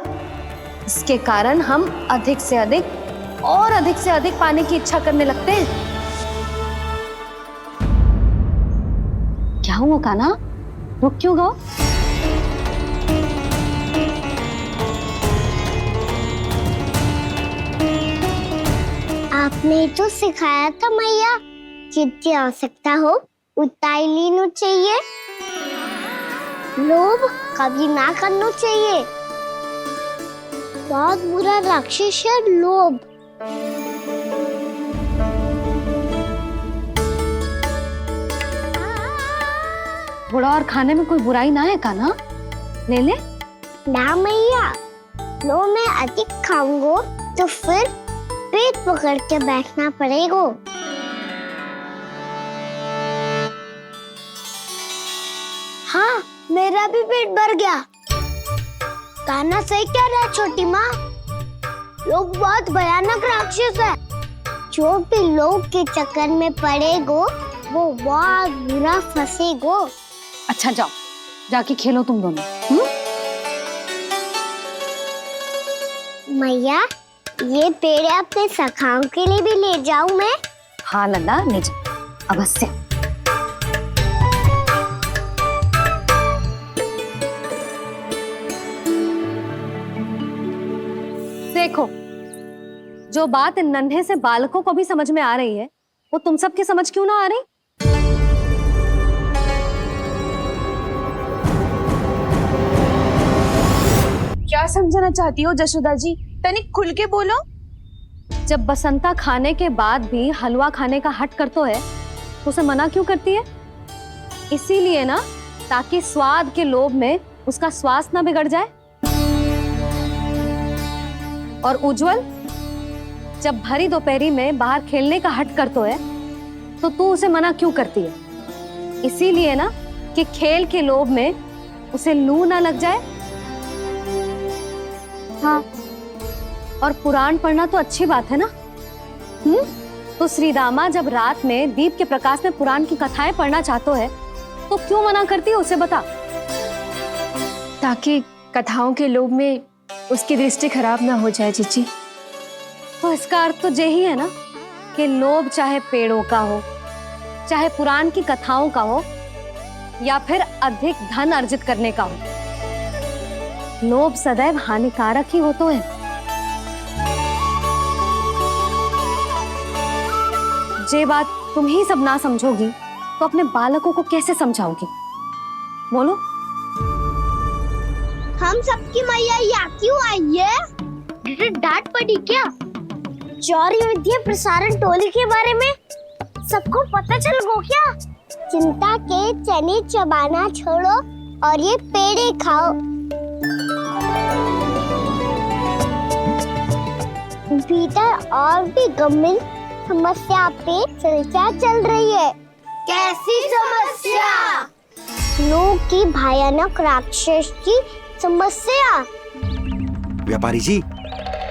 इसके कारण हम अधिक से अधिक पाने की इच्छा करने लगते हैं। क्या हुआ कान्हा, रुक क्यों गो? आपने तो सिखाया था मैया, जितनी आवश्यकता हो उतना ही लेना चाहिए। लोभ कभी ना करना चाहिए। बहुत बुरा राक्षस है लोभ। थोड़ा और खाने में कोई बुराई ना है का ना? ले ले। ना मैया, लो मैं अधिक खाऊंगा तो फिर पेट पकड़ के बैठना पड़ेगा। हाँ, मेरा भी पेट भर गया। कहना सही कह रहा है छोटी माँ। लोग बहुत भयानक राक्षस है। जो भी लोग के चक्कर में पड़ेगो वो बहुत बुरा फंसेगो। अच्छा जाओ, जाके खेलो तुम दोनों। मैया, ये पेड़ अपने सखाओं के लिए भी ले जाऊं मैं? हाँ लल्ला, ले जाओ अवश्य। देखो, जो बात इन नन्हे से बालकों को भी समझ में आ रही है, वो तुम सबकी समझ क्यों ना आ रही? क्या समझाना चाहती हो जशोदा जी? तनिक खुल के बोलो। जब बसंता खाने के बाद भी हलवा खाने का हट करतो है तो उसे मना क्यों करती है? इसीलिए ना, ताकि स्वाद के लोभ में उसका स्वास्थ्य ना बिगड़ जाए। और उज्जवल, जब भरी दोपहरी में बाहर खेलने का हट करतो है तो तू उसे मना क्यों करती है? इसीलिए ना कि खेल के लोभ में उसे लू ना लग जाए। हाँ, और पुराण पढ़ना तो अच्छी बात है ना। तो श्री रामा जब रात में दीप के प्रकाश में पुराण की कथाएं पढ़ना चाहते है तो क्यों मना करती है? उसे बता। ताकि कथाओं के लोभ में उसकी दृष्टि खराब ना हो जाए जीजी। तो इसका अर्थ तो यही है ना कि लोभ चाहे पेड़ों का हो, चाहे पुराण की कथाओं का हो, या फिर अधिक धन अर्जित करने का हो, लोभ सदैव हानिकारक ही होता है। जे बात तुम ही सब ना समझोगी तो अपने बालकों को कैसे समझाओगी? बोलो। हम सबकी मैया यहाँ क्यों आई है? डांट पड़ी क्या? चौरी विद्या प्रसारण टोली के बारे में सबको पता चल गो क्या? चिंता के चने चबाना छोड़ो और ये पेड़े खाओ। भीतर और भी गंभीर समस्या पे चर्चा चल रही है। कैसी समस्या? लोग की भयानक राक्षस की समस्या। व्यापारी जी,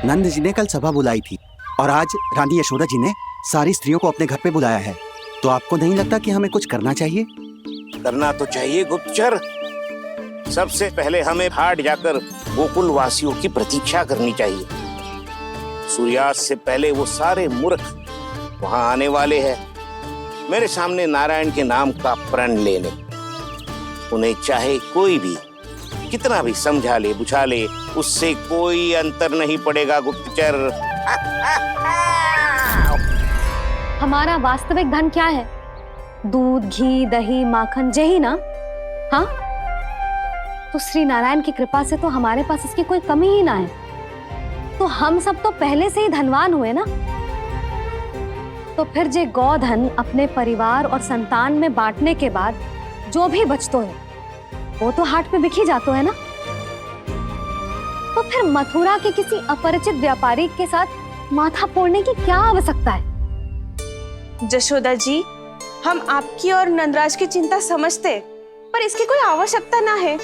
नंद जी ने कल सभा बुलाई थी और आज रानी यशोदा जी ने सारी स्त्रियों को अपने घर पे बुलाया है। तो आपको नहीं लगता कि हमें कुछ करना चाहिए? करना तो चाहिए गुप्तचर। सबसे पहले हमें घाट जाकर गोकुल वासियों की प्रतीक्षा करनी चाहिए। सूर्यास्त से पहले वो सारे मूर्ख वहां आने वाले हैं, मेरे सामने नारायण के नाम का प्रण लेने। उन्हें चाहे कोई भी कितना भी समझा ले बुझा ले, उससे कोई अंतर नहीं पड़ेगा गुप्तचर। हमारा वास्तविक धन क्या है? दूध, घी, दही, माखन, यही ना? हाँ, तो श्री नारायण की कृपा से तो हमारे पास इसकी कोई कमी ही ना है। तो हम सब तो पहले से ही धनवान हुए ना। तो फिर जे गोधन अपने परिवार और संतान में बांटने के बाद जो भी बचतो है वो तो हाट पे बिखी जातो है ना। तो फिर मथुरा के किसी अपरिचित व्यापारी के साथ माथा फोड़ने की क्या आवश्यकता है? जशोदा जी, हम आपकी और नंदराज की चिंता समझते, पर इसकी कोई आवश्यकता ना है।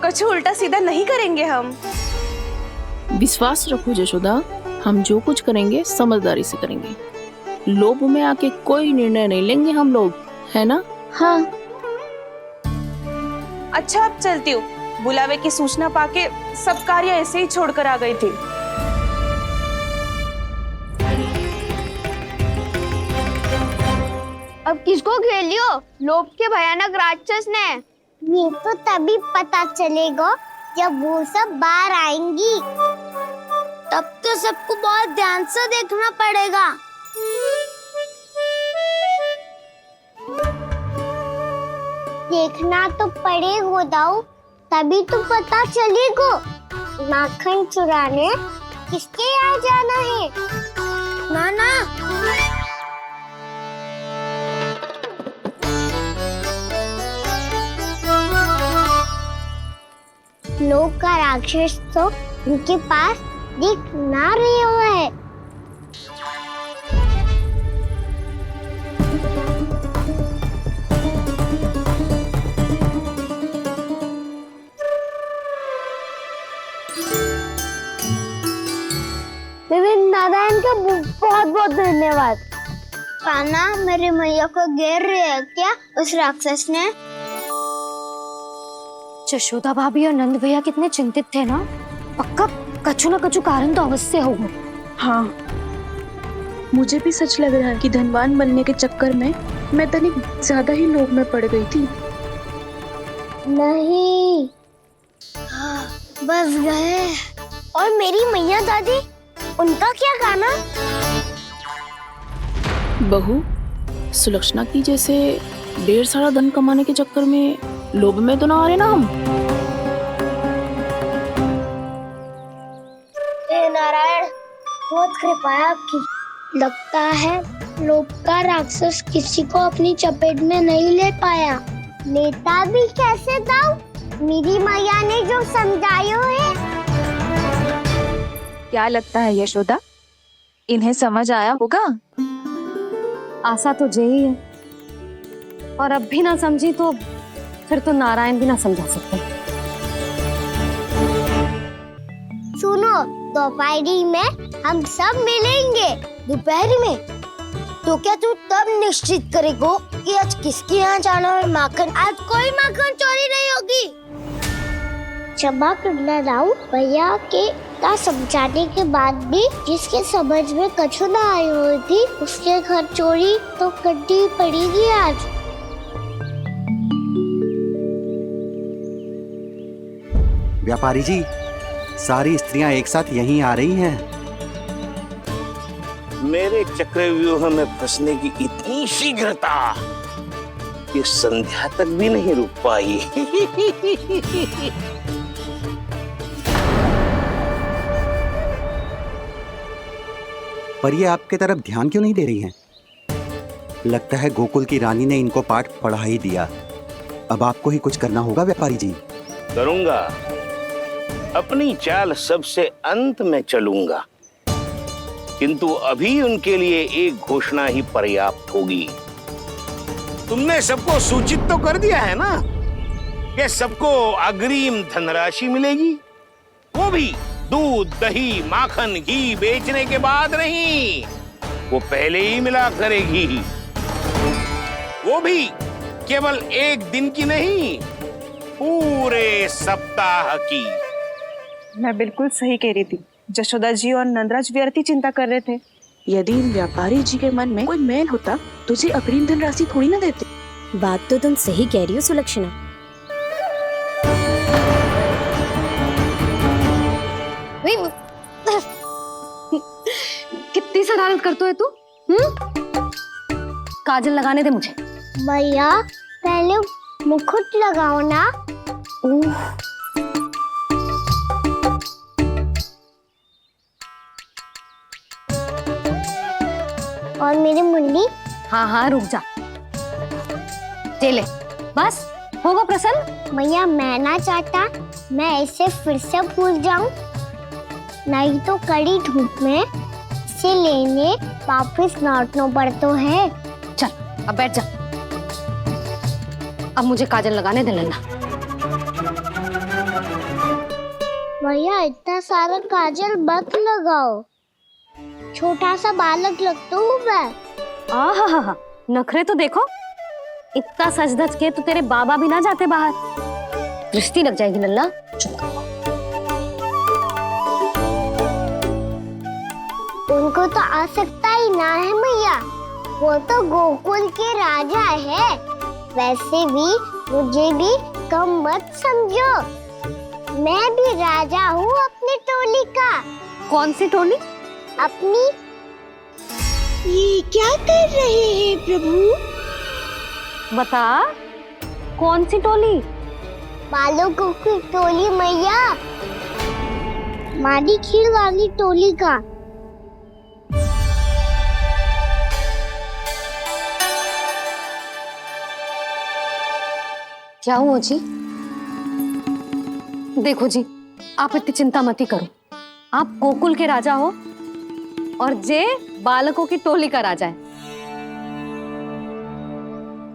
कछु उल्टा सीधा नहीं करेंगे हम। विश्वास रखो जशोदा, हम जो कुछ करेंगे समझदारी से करेंगे। लोभ में आके कोई निर्णय नहीं लेंगे हम लोग, है ना? हाँ। अच्छा, अब चलती हूँ। बुलावे की सूचना पाके सब कार्य ऐसे ही छोड़कर आ गई थी। अब किसको घेर लियो? लोभ के भयानक राक्षस ने। ये तो तभी पता चलेगा जब वो सब बाहर आएंगी। तब तो सबको बहुत ध्यान से देखना पड़ेगा। देखना तो पड़ेगा दाऊ, तभी तो पता चलेगा माखन चुराने किसके यहाँ जाना है। नाना लोग का राक्षस तो उनके पास दिख ना रहे हुआ है। नारायण का बहुत बहुत धन्यवाद। कान्हा, मेरे मैया को घेर रहे है क्या उस राक्षस ने? यशोदा भाभी और नंद भैया कितने चिंतित थे ना। पक्का कछु ना कछु कारण तो अवश्य होगा। हाँ, मुझे भी सच लग रहा है कि धनवान बनने के चक्कर में मैं तनिक ज्यादा ही लोभ में पड़ गई थी। नहीं, बस गए। और मेरी मैया दादी, उनका क्या गाना? बहू, सुलक्षणा की जैसे ढेर सारा धन कमाने के चक्कर में लोभ में तो ना आ रहे ना हम। हे नारायण, बहुत कृपा है आपकी। लगता है लोभ का राक्षस किसी को अपनी चपेट में नहीं ले पाया। लेता भी कैसे दाऊ? मेरी मैया ने जो समझाया है। क्या लगता है यशोदा, इन्हें समझ आया होगा? आशा तो यही है, और अब भी ना समझी तो फिर तो नारायण भी ना समझा सकते। सुनो, दोपहरी में हम सब मिलेंगे। दोपहर में? तो क्या तू तब निश्चित करेगा कि आज किसके यहाँ जाना है माखन? आज कोई माखन चोरी नहीं होगी। क्षमा करना राव, भैया के का समझाने के बाद भी जिसके समझ में कछु ना आई हुई थी उसके घर चोरी तो करनी पड़ेगी आज। व्यापारी जी, सारी स्त्रियां एक साथ यहीं आ रही हैं। मेरे चक्रव्यूह में फंसने की इतनी शीघ्रता कि संध्या तक भी नहीं रुक पाई। पर ये आपके तरफ ध्यान क्यों नहीं दे रही हैं? लगता है गोकुल की रानी ने इनको पाठ पढ़ा ही दिया। अब आपको ही कुछ करना होगा व्यापारी जी। करूंगा, अपनी चाल सबसे अंत में चलूंगा, किंतु अभी उनके लिए एक घोषणा ही पर्याप्त होगी। तुमने सबको सूचित तो कर दिया है ना कि सबको अग्रिम धनराशि मिलेगी, वो भी दूध, दही, माखन, घी बेचने के बाद नहीं, वो पहले ही मिला करेगी। वो भी केवल एक दिन की नहीं, पूरे सप्ताह की। मैं बिल्कुल सही कह रही थी। यशोदा जी और नंदराज व्यर्थ ही चिंता कर रहे थे। यदि व्यापारी जी के मन में कोई मैल होता तो जी अग्रिम धनराशि थोड़ी ना देते। बात तो तुम सही कह रही हो सुलक्षणा। कितनी शरारत करते हो तू? काजल लगाने दे मुझे। भैया, पहले मुकुट लगाओ ना। और मेरी मुन्नी? हाँ हाँ, रुक जा। ले, बस होगा प्रसन्न। भैया, मैं ना चाहता मैं इसे फिर से भूल जाऊं, नहीं तो कड़ी धूप में इसे लेने वापस लौटना पड़ता है। चल, अब बैठ जा। अब मुझे काजल लगाने दे लेना। भैया, इतना सारा काजल मत लगाओ, छोटा सा बालक लगता हूँ मैं। आहा, नखरे तो देखो। इतना सज धज के तो तेरे बाबा भी ना जाते बाहर, दृष्टि लग जाएगी नल्ला। उनको तो आ सकता ही ना है भैया, वो तो गोकुल के राजा है। वैसे भी मुझे भी कम मत समझो, मैं भी राजा हूँ अपनी टोली का। कौन सी टोली? अपनी। ये क्या कर रहे हैं प्रभु? बता। कौन सी टोली? बालों की टोली मैया, मारी खीर वाली टोली का। क्या हुआ जी? देखो जी, आप इतनी चिंता मत ही करो। आप गोकुल के राजा हो और जे बालकों की टोली का राजा है।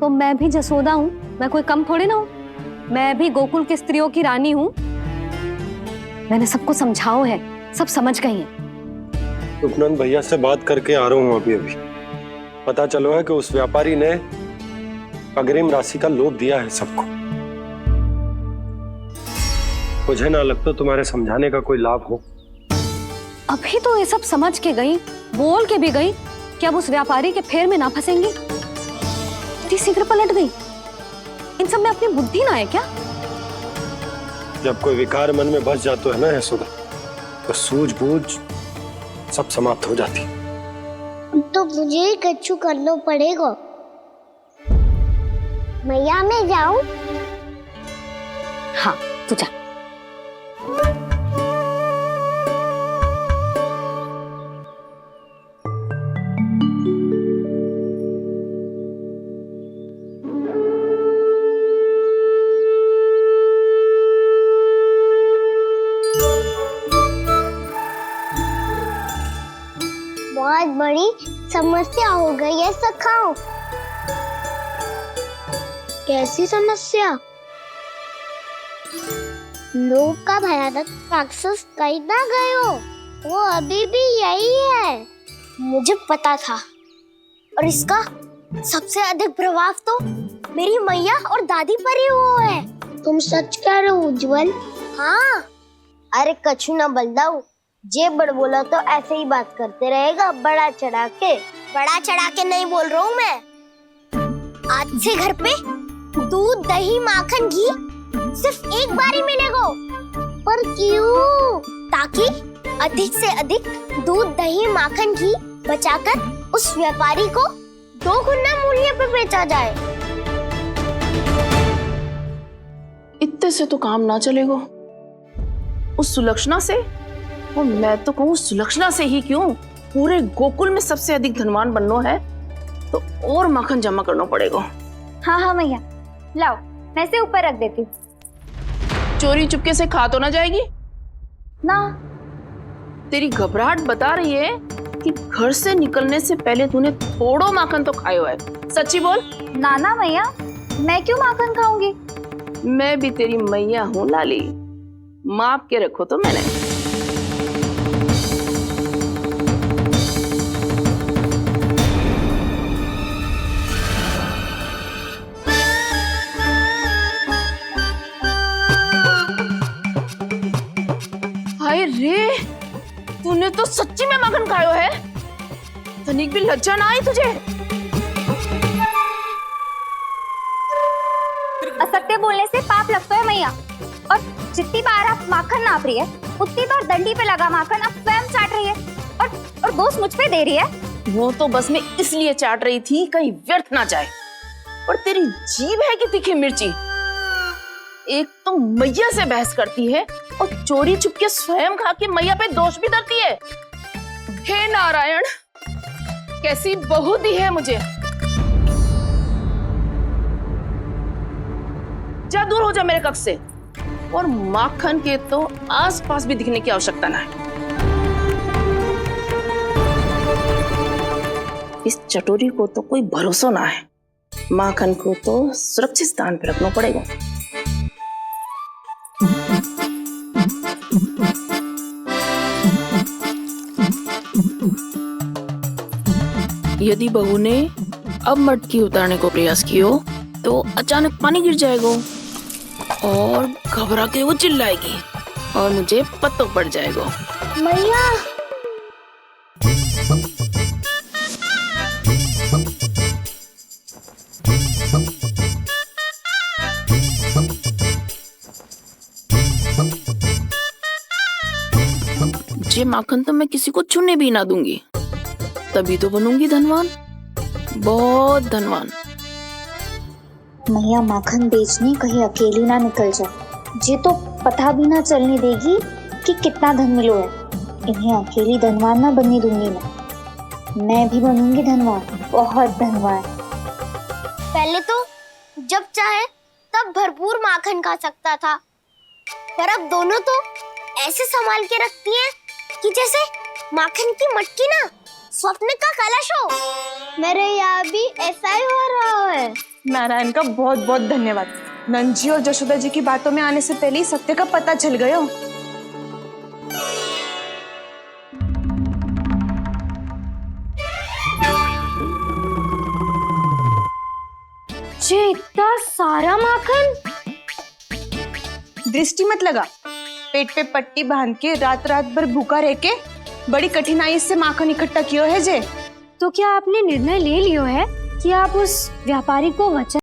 तो मैं भी जसोदा हूँ, मैं कोई कम थोड़े ना हूँ। मैं भी गोकुल की स्त्रियों की रानी हूँ। मैंने सबको समझाओ है, सब समझ गई हैं। उपनंद भैया से बात करके आ रहा हूँ अभी। पता चलो है कि उस व्यापारी ने अग्रिम राशि का लोभ दिया है सबको। मुझे ना लगता तुम्हारे समझाने का कोई लाभ हो। अभी तो ये सब समझ के गई, बोल के भी गई कि अब उस व्यापारी के फेर में ना फंसेंगी। इतनी शीघ्र पलट गई। इन सब में अपनी बुद्धि ना है क्या? जब कोई विकार मन में बस जाता है ना यशोदा, तो सूझबूझ सब समाप्त हो जाती। तो मुझे ही कच्चू करना पड़ेगा। मैया मैं जाऊं? हाँ तू जा। बहुत बड़ी समस्या हो गई है सखाओ। कैसी समस्या? लोभ का भयानक राक्षस कहीं ना गए हो, वो अभी भी यही है। मुझे पता था, और इसका सबसे अधिक प्रभाव तो मेरी मैया और दादी पर ही हुआ है। तुम सच कह रहे हो उज्जवल? हाँ। अरे कछु ना बलदाऊ, जे बड़ बोला तो ऐसे ही बात करते रहेगा बड़ा चढ़ा के। बड़ा चढ़ा के नहीं बोल रहा हूँ मैं। आज से घर पे दूध दही माखन घी सिर्फ एक बार ही मिलेगा। पर क्यों? ताकि अधिक से अधिक दूध दही माखन घी बचाकर उस व्यापारी को 2 गुना मूल्य पे बेचा जाए। इतने से तो काम ना चलेगा। उस सुलक्षणा से, और मैं तो कहूँ सुलक्षणा से ही क्यों, पूरे गोकुल में सबसे अधिक धनवान बनना है तो और माखन जमा करना पड़ेगा। हाँ हाँ मैया, लाओ मैं इसे ऊपर रख देती हूँ। चोरी चुपके से खा तो ना जाएगी ना? तेरी घबराहट बता रही है कि घर से निकलने से पहले तूने थोड़ो माखन तो खायो है। सच्ची बोल। ना ना मैया, मैं क्यों माखन खाऊंगी? मैं भी तेरी मैया हूँ लाली, माप के रखो तो मैंने। हाय रे, तूने तो सच्ची में माखन खायो है। तनिक भी लज्जा ना आई तुझे? असत्य बोलने से पाप लगता है मैया, और जितनी बार आप माखन नाप रही है उतनी बार डंडी पे लगा माखन आप स्वयं चाट रही है, और दोष मुझ पे दे रही है। वो तो बस मैं इसलिए चाट रही थी कहीं व्यर्थ ना जाए। और तेरी जीभ है कि तीखी मिर्ची। एक तो मैया से बहस करती है और चोरी चुपके स्वयं खा के मैया पे दोष भी धरती है। हे नारायण, कैसी बहू दी है मुझे। जा दूर हो जा मेरे कक्ष से, और माखन के तो आसपास भी दिखने की आवश्यकता ना है। इस चटोरी को तो कोई भरोसा ना है। माखन को तो सुरक्षित स्थान पर रखना पड़ेगा। यदि बहू ने अब मटकी उतारने को प्रयास किया तो अचानक पानी गिर जाएगा और घबरा के वो चिल्लाएगी और मुझे पता पड़ जाएगा। मैया, ये माखन तो मैं किसी को छूने भी ना दूंगी, तभी तो बनूंगी धनवान, बहुत धनवान। मैया माखन बेचने कहीं अकेली ना निकल जाए। जे तो पता भी ना चलने देगी कि कितना धन मिलो है। इन्हें अकेली धनवान ना बनने दूंगी मैं भी बनूंगी धनवान, बहुत धनवान। पहले तो जब चाहे तब भरपूर माखन खा सकता था, पर अब दोनों तो ऐसे संभाल के रखती हैं कि जैसे माखन की मटकी ना स्वप्न का कलश हो। मेरे यहाँ भी ऐसा ही हो रहा है। नारायण का बहुत बहुत धन्यवाद। नंजी और जशोदा जी की बातों में आने से पहले ही सत्य का पता चल गया। जे इतना सारा माखन। दृष्टि मत लगा, पेट पे पट्टी बांध के रात रात भर भूखा रह के बड़ी कठिनाई से माखन इकट्ठा किया है जे। तो क्या आपने निर्णय ले लियो है कि आप उस व्यापारी को वचन